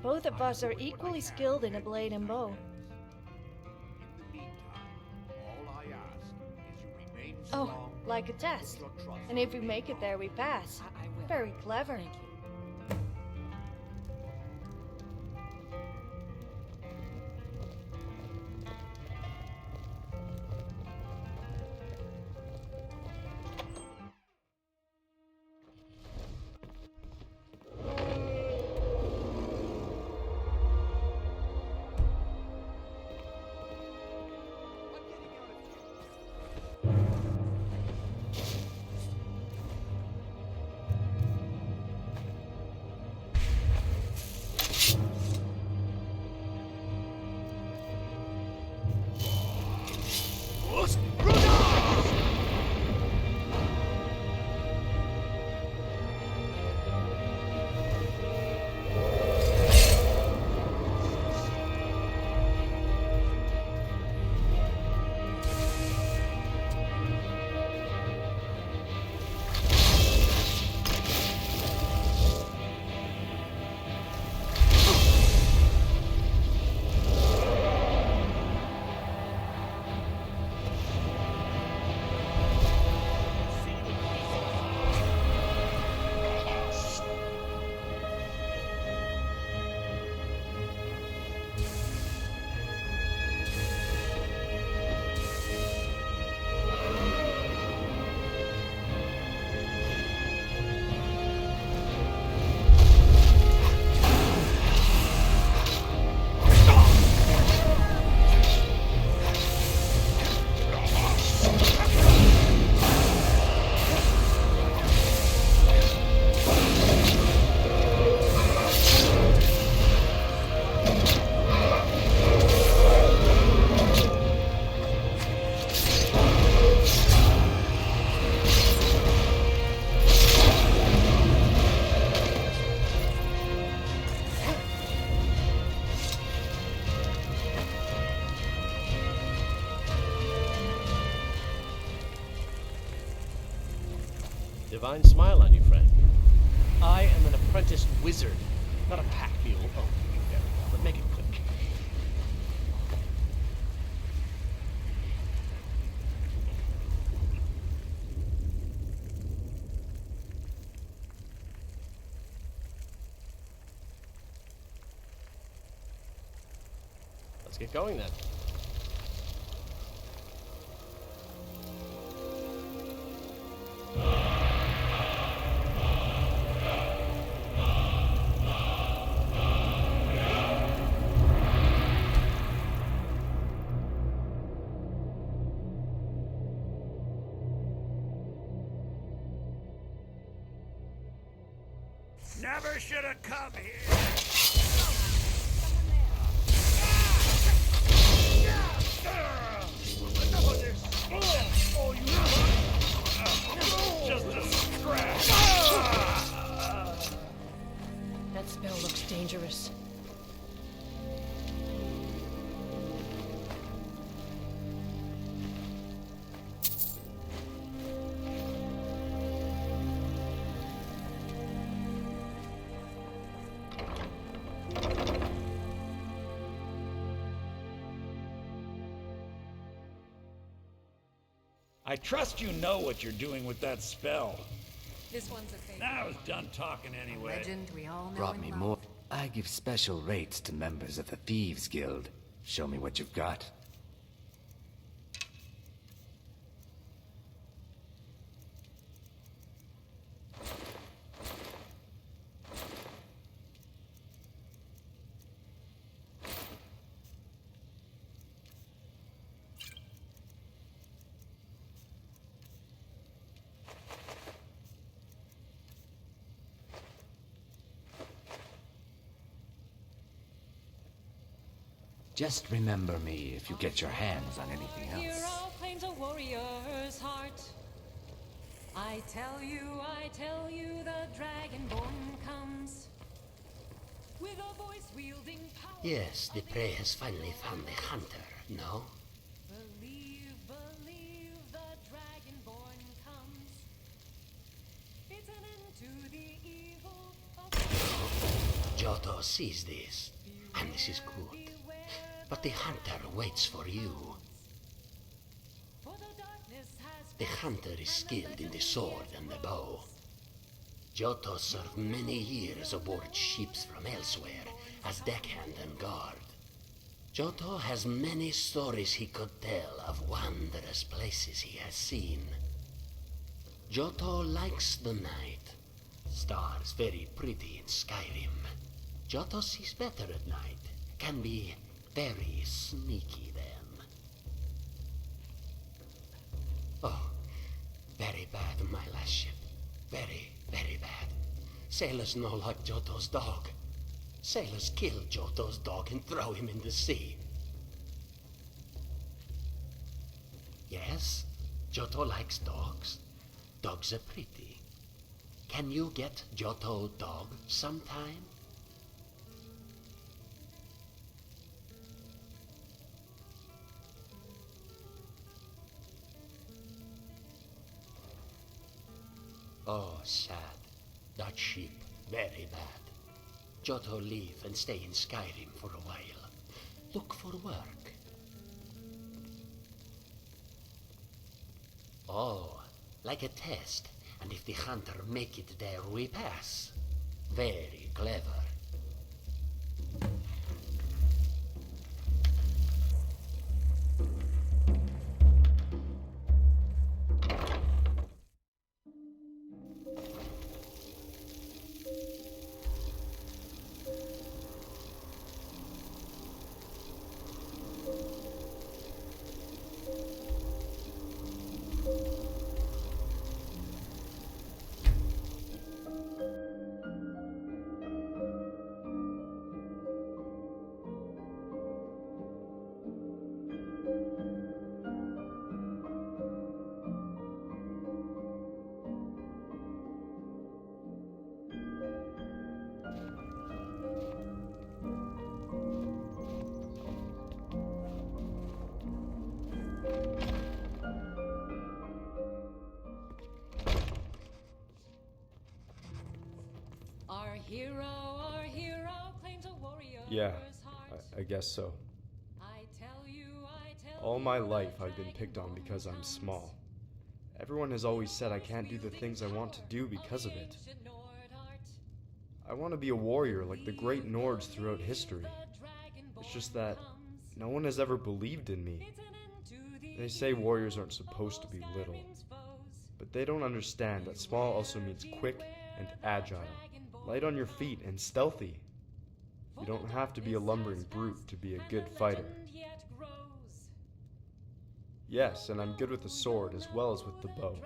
[SPEAKER 21] Both of us are equally skilled in a blade and bow. Oh, like a test. And if we make it there, we pass. Very clever.
[SPEAKER 7] divine smile on you, friend. I am an apprentice wizard, not a pack mule. Oh, very well, but make it quick. Let's get going then.
[SPEAKER 2] Never should have come here. Enough of this. Oh, you just a scratch.
[SPEAKER 4] That spell looks dangerous.
[SPEAKER 2] I trust you know what you're doing with that spell.
[SPEAKER 20] This one's a favorite.
[SPEAKER 2] Now I was done talking anyway.
[SPEAKER 20] Legend we all know
[SPEAKER 1] Brought
[SPEAKER 20] and
[SPEAKER 1] me
[SPEAKER 20] love.
[SPEAKER 1] more. I give special rates to members of the Thieves Guild. Show me what you've got. Just remember me if you get your hands on anything else.
[SPEAKER 3] Hero claims a warrior's heart. I tell you, the Dragonborn comes. With a voice wielding power.
[SPEAKER 23] Yes, the prey has finally found the hunter, no?
[SPEAKER 3] Believe, the Dragonborn comes. It's an end to the evil of
[SPEAKER 23] Giotto sees this, and this is good. But the hunter waits for you. The hunter is skilled in the sword and the bow. Giotto served many years aboard ships from elsewhere as deckhand and guard. Giotto has many stories he could tell of wondrous places he has seen. Giotto likes the night. Stars very pretty in Skyrim. Giotto sees better at night. Can be very sneaky then. Oh, very bad, my last ship. Very, very bad. Sailors know like Giotto's dog. Sailors kill Giotto's dog and throw him in the sea. Yes, Giotto likes dogs. Dogs are pretty. Can you get Giotto dog sometime? Oh, sad. That ship, very bad. Giotto leave and stay in Skyrim for a while. Look for work. Oh, like a test. And if the hunter make it there, we pass. Very clever.
[SPEAKER 3] our hero claims a warrior's
[SPEAKER 6] Yeah,
[SPEAKER 3] heart.
[SPEAKER 6] I guess so.
[SPEAKER 3] I tell
[SPEAKER 6] All my
[SPEAKER 3] you
[SPEAKER 6] life
[SPEAKER 3] the
[SPEAKER 6] I've been picked on
[SPEAKER 3] dragonborn
[SPEAKER 6] because I'm
[SPEAKER 3] comes.
[SPEAKER 6] small. Everyone has always said I can't do the things I want to do because of it.
[SPEAKER 3] Ancient Nord art.
[SPEAKER 6] I want to be a warrior like the great Nords throughout history. It's just that no one has ever believed in me. They say warriors aren't supposed to be little, but they don't understand that small also means quick and agile, light on your feet and stealthy. You don't have to be a lumbering brute to be a good fighter. Yes, and I'm good with the sword as well as with the bow.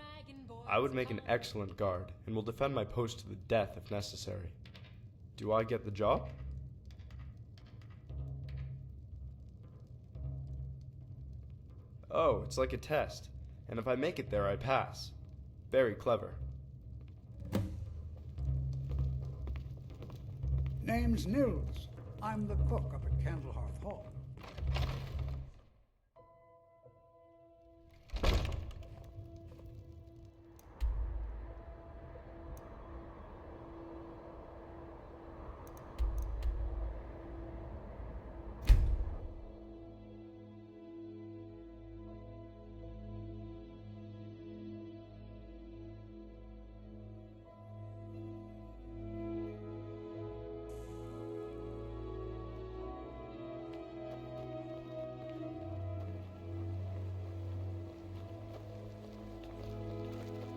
[SPEAKER 6] I would make an excellent guard, and will defend my post to the death if necessary. Do I get the job? Oh, it's like a test, and if I make it there, I pass. Very clever.
[SPEAKER 8] Name's Nils. I'm the cook up at Candlehearth Hall.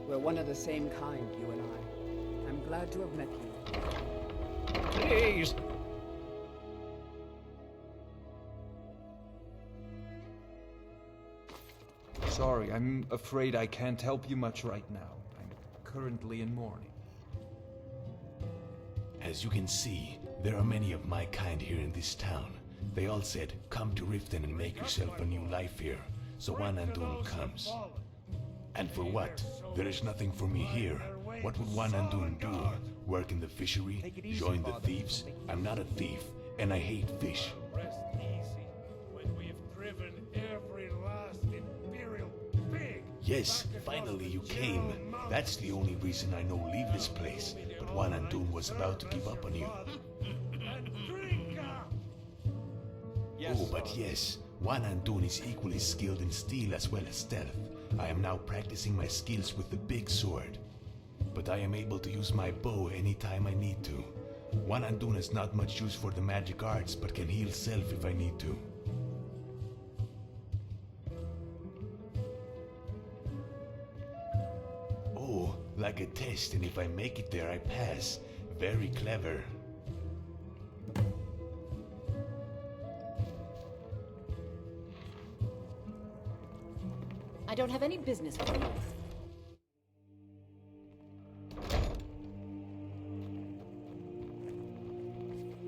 [SPEAKER 9] We're one of the same kind, you and I. I'm glad to have met you.
[SPEAKER 13] Please!
[SPEAKER 24] Sorry, I'm afraid I can't help you much right now. I'm currently in mourning.
[SPEAKER 25] As you can see, there are many of my kind here in this town. They all said, come to Riften and make yourself a new life here. So Wanandun comes. And for what? There is nothing for me here. What would Wanandun do? Work in the fishery? Join the thieves? I'm not a thief, and I hate fish.
[SPEAKER 2] Rest easy when we've driven every last Imperial pig.
[SPEAKER 25] Yes, finally you came. That's the only reason I know leave this place. But Wanandun was about to give up on you. Oh, but yes, Wanandun is equally skilled in steel as well as stealth. I am now practicing my skills with the big sword. But I am able to use my bow anytime I need to. Wanandun has not much use for the magic arts, but can heal self if I need to. Oh, like a test, and if I make it there, I pass. Very clever.
[SPEAKER 4] I don't have any business with you.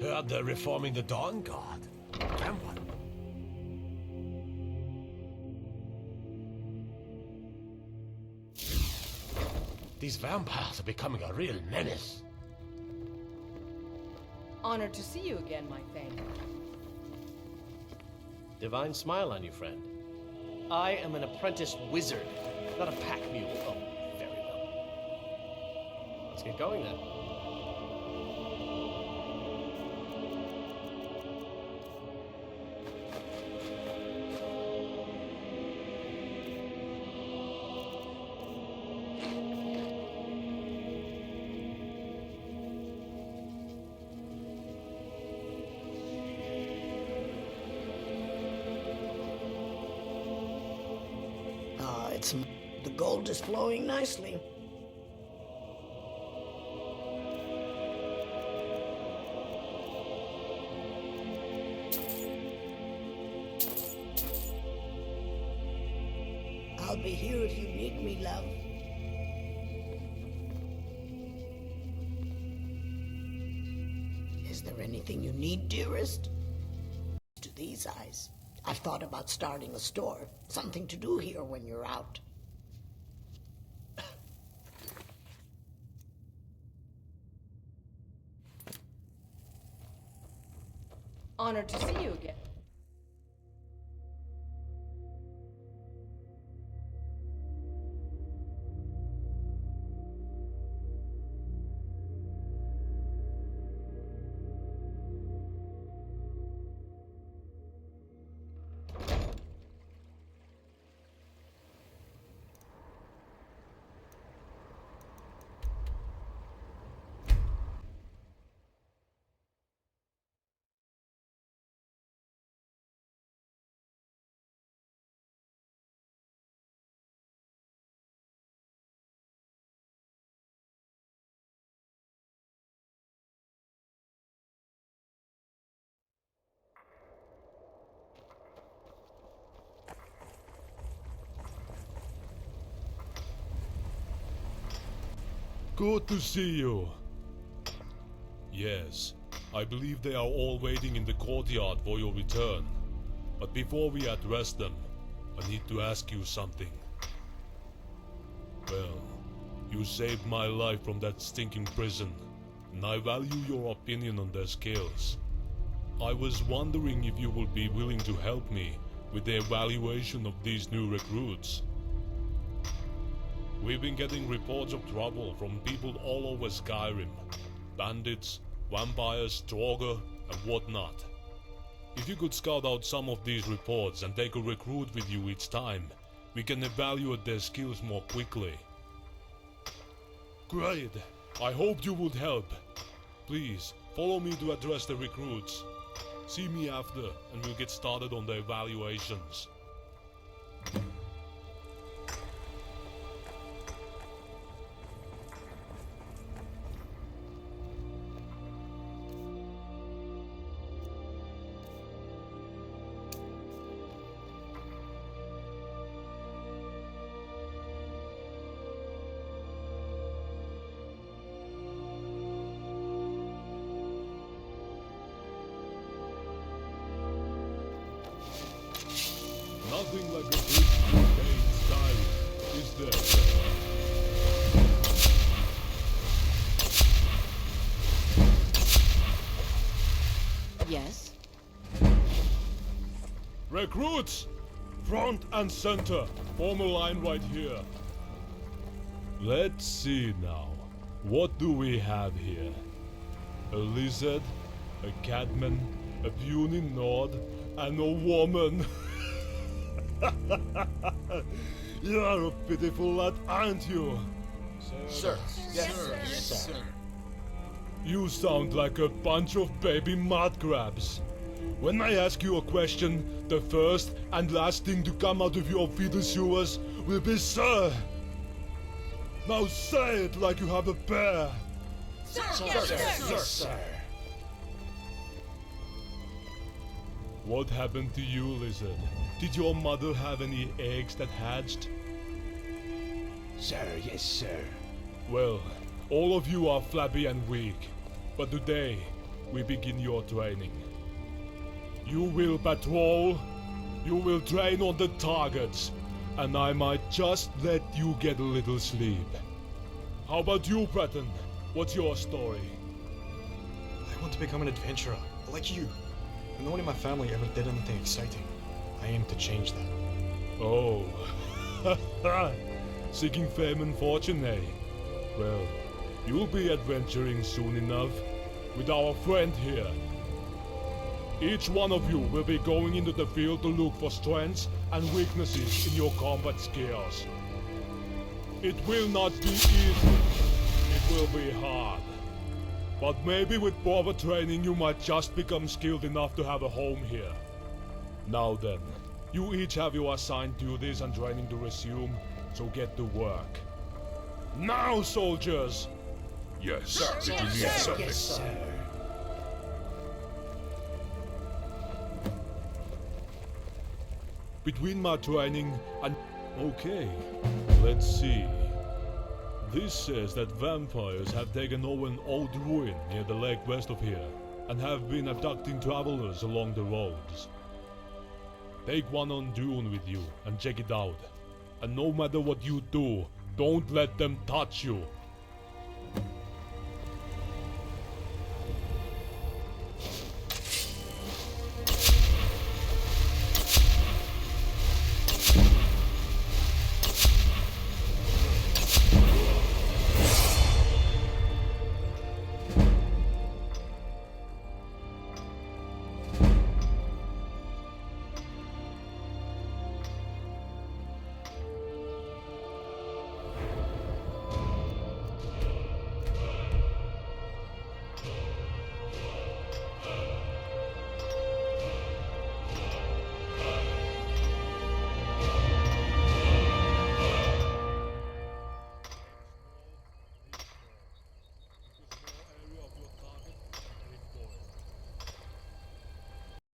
[SPEAKER 26] Heard they're reforming the Dawn Guard. Can one? These vampires are becoming a real menace.
[SPEAKER 4] Honored to see you again, my Thane.
[SPEAKER 7] Divine smile on you, friend. I am an apprentice wizard, not a pack mule. Oh, very well. Let's get going then.
[SPEAKER 27] The gold is flowing nicely. I'll be here if you need me, love. Is there anything you need, dearest? To these eyes, I've thought about starting a store. Something to do here when you're out.
[SPEAKER 4] Honored to see you again.
[SPEAKER 5] Good to see you. Yes, I believe they are all waiting in the courtyard for your return. But before we address them, I need to ask you something. Well, you saved my life from that stinking prison, and I value your opinion on their skills. I was wondering if you would be willing to help me with the evaluation of these new recruits. We've been getting reports of trouble from people all over Skyrim. Bandits, vampires, Draugr, and whatnot. If you could scout out some of these reports and take a recruit with you each time, we can evaluate their skills more quickly. Great! I hoped you would help. Please, follow me to address the recruits. See me after, and we'll get started on the evaluations. Nothing like a good day in Skyrim, is there?
[SPEAKER 4] Yes?
[SPEAKER 5] Recruits! Front and center. Form a line right here. Let's see now. What do we have here? A lizard, a catman, a puny nod, and a woman. You're a pitiful lad, aren't you?
[SPEAKER 7] Sir. Yes, sir. Yes, sir.
[SPEAKER 5] You sound like a bunch of baby mud crabs. When I ask you a question, the first and last thing to come out of your fetal sewers will be sir. Now say it like you have a bear.
[SPEAKER 7] Sir, yes, sir. Yes, sir.
[SPEAKER 5] What happened to you, lizard? Did your mother have any eggs that hatched?
[SPEAKER 25] Sir, yes, sir.
[SPEAKER 5] Well, all of you are flabby and weak. But today, we begin your training. You will patrol, you will train on the targets, and I might just let you get a little sleep. How about you, Breton? What's your story?
[SPEAKER 19] I want to become an adventurer, like you. And no one in my family ever did anything exciting. I aim to change that.
[SPEAKER 5] Oh. Seeking fame and fortune, eh? Well, you'll be adventuring soon enough with our friend here. Each one of you will be going into the field to look for strengths and weaknesses in your combat skills. It will not be easy. It will be hard. But maybe with proper training you might just become skilled enough to have a home here. Now then, you each have your assigned duties and training to resume, so get to work. Now, soldiers!
[SPEAKER 25] Yes,
[SPEAKER 7] sir. Yes, sir. Yes, sir.
[SPEAKER 5] Between my training and... Okay, let's see. This says that vampires have taken over an old ruin near the lake west of here, and have been abducting travelers along the roads. Take one on Dune with you, and check it out. And no matter what you do, don't let them touch you.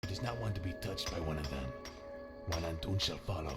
[SPEAKER 25] Does not want to be touched by one of them. One Antun shall follow.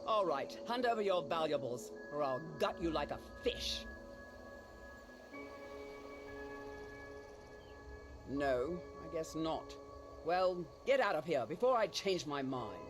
[SPEAKER 9] All right, hand over your valuables, or I'll gut you like a fish. No, I guess not. Well, get out of here before I change my mind.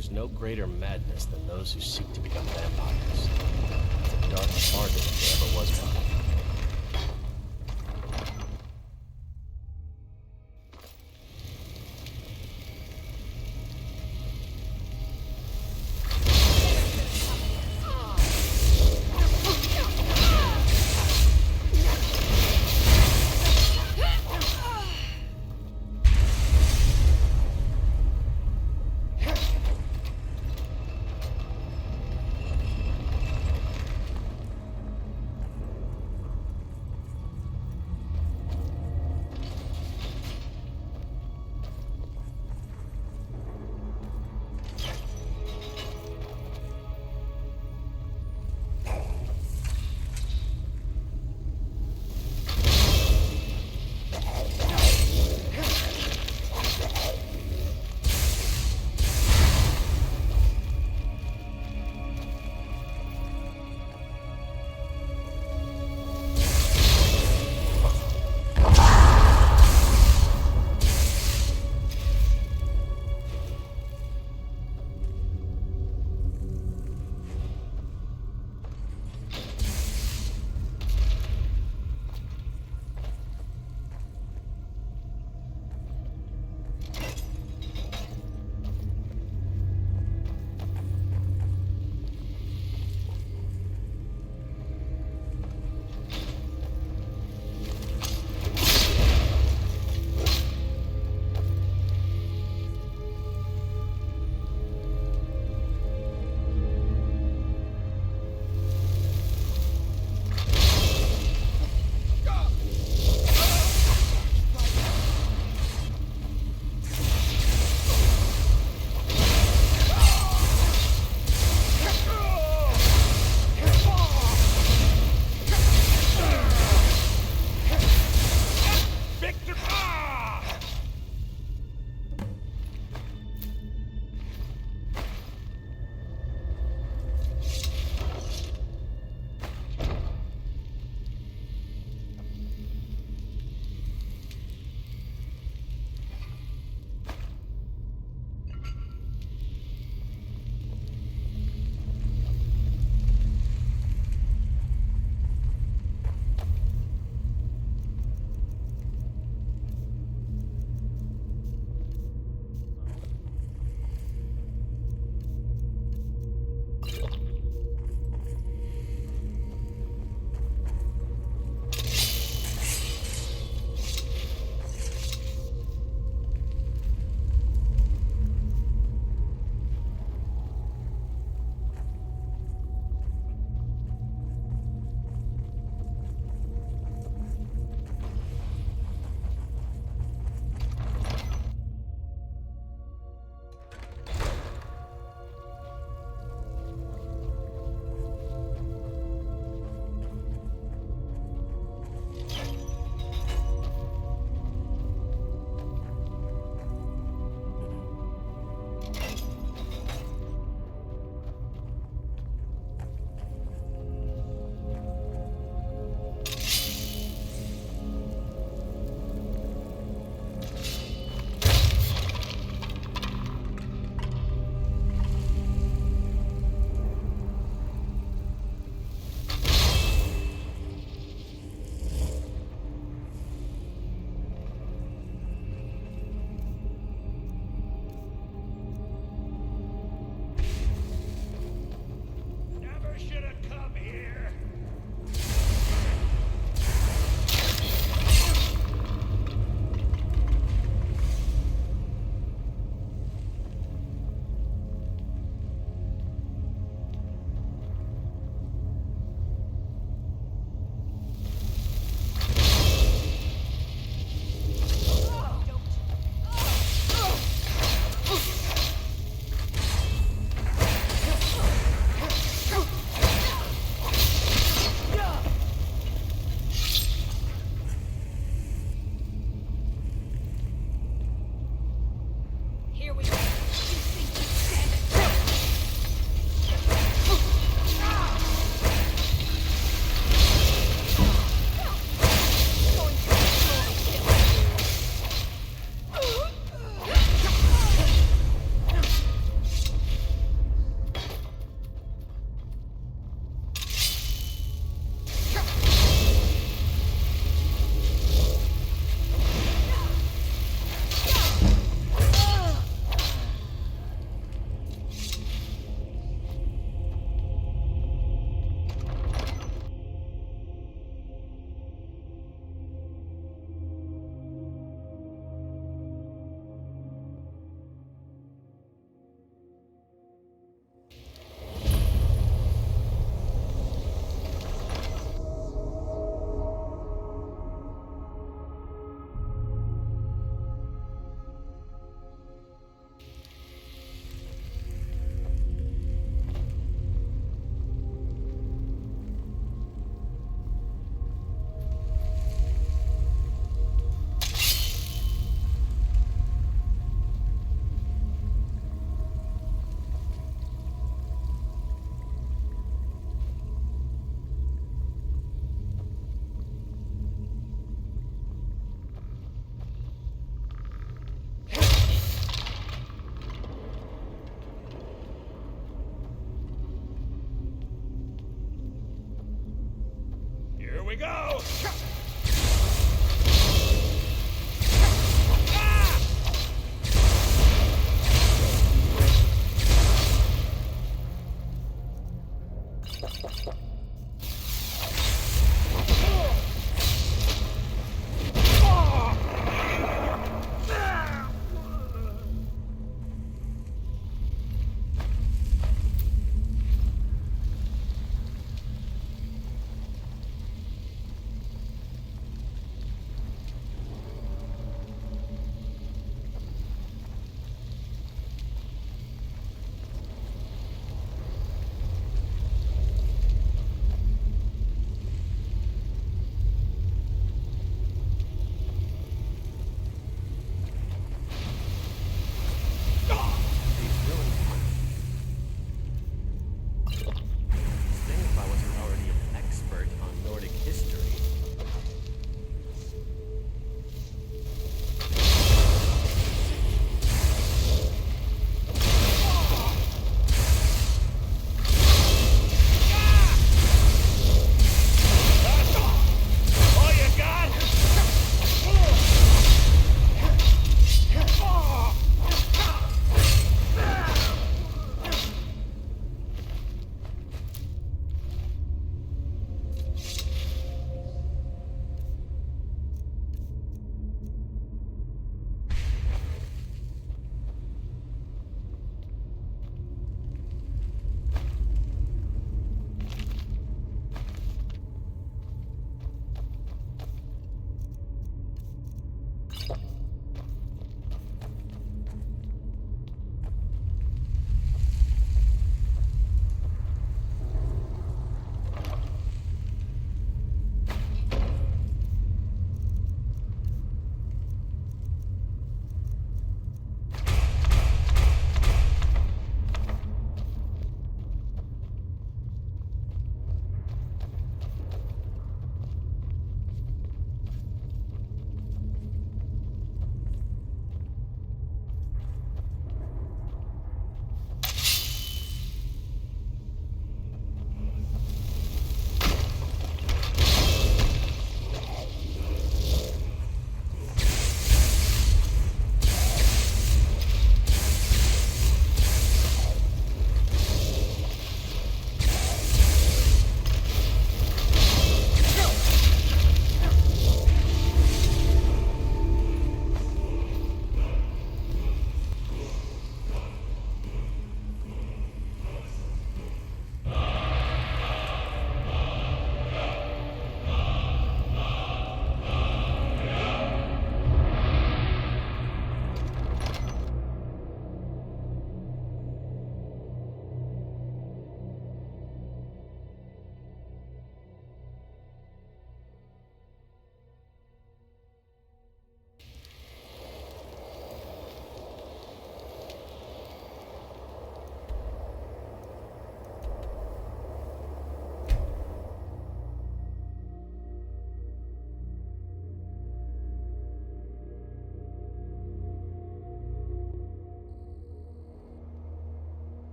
[SPEAKER 7] is no greater madness than those who seek to become vampires. It's a dark bargain if there ever was one.
[SPEAKER 26] go!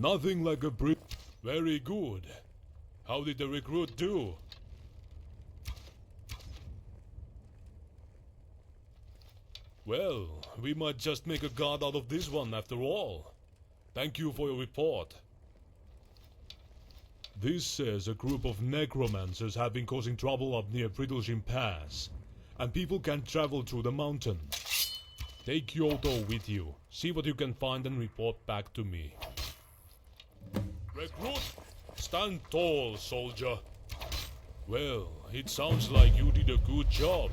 [SPEAKER 5] Nothing like a brief. Very good. How did the recruit do? Well, we might just make a god out of this one after all. Thank you for your report. This says a group of necromancers have been causing trouble up near Brittlesham Pass, and people can't travel through the mountain. Take Kyoto with you, see what you can find and report back to me. Recruit, stand tall, soldier. Well, it sounds like you did a good job.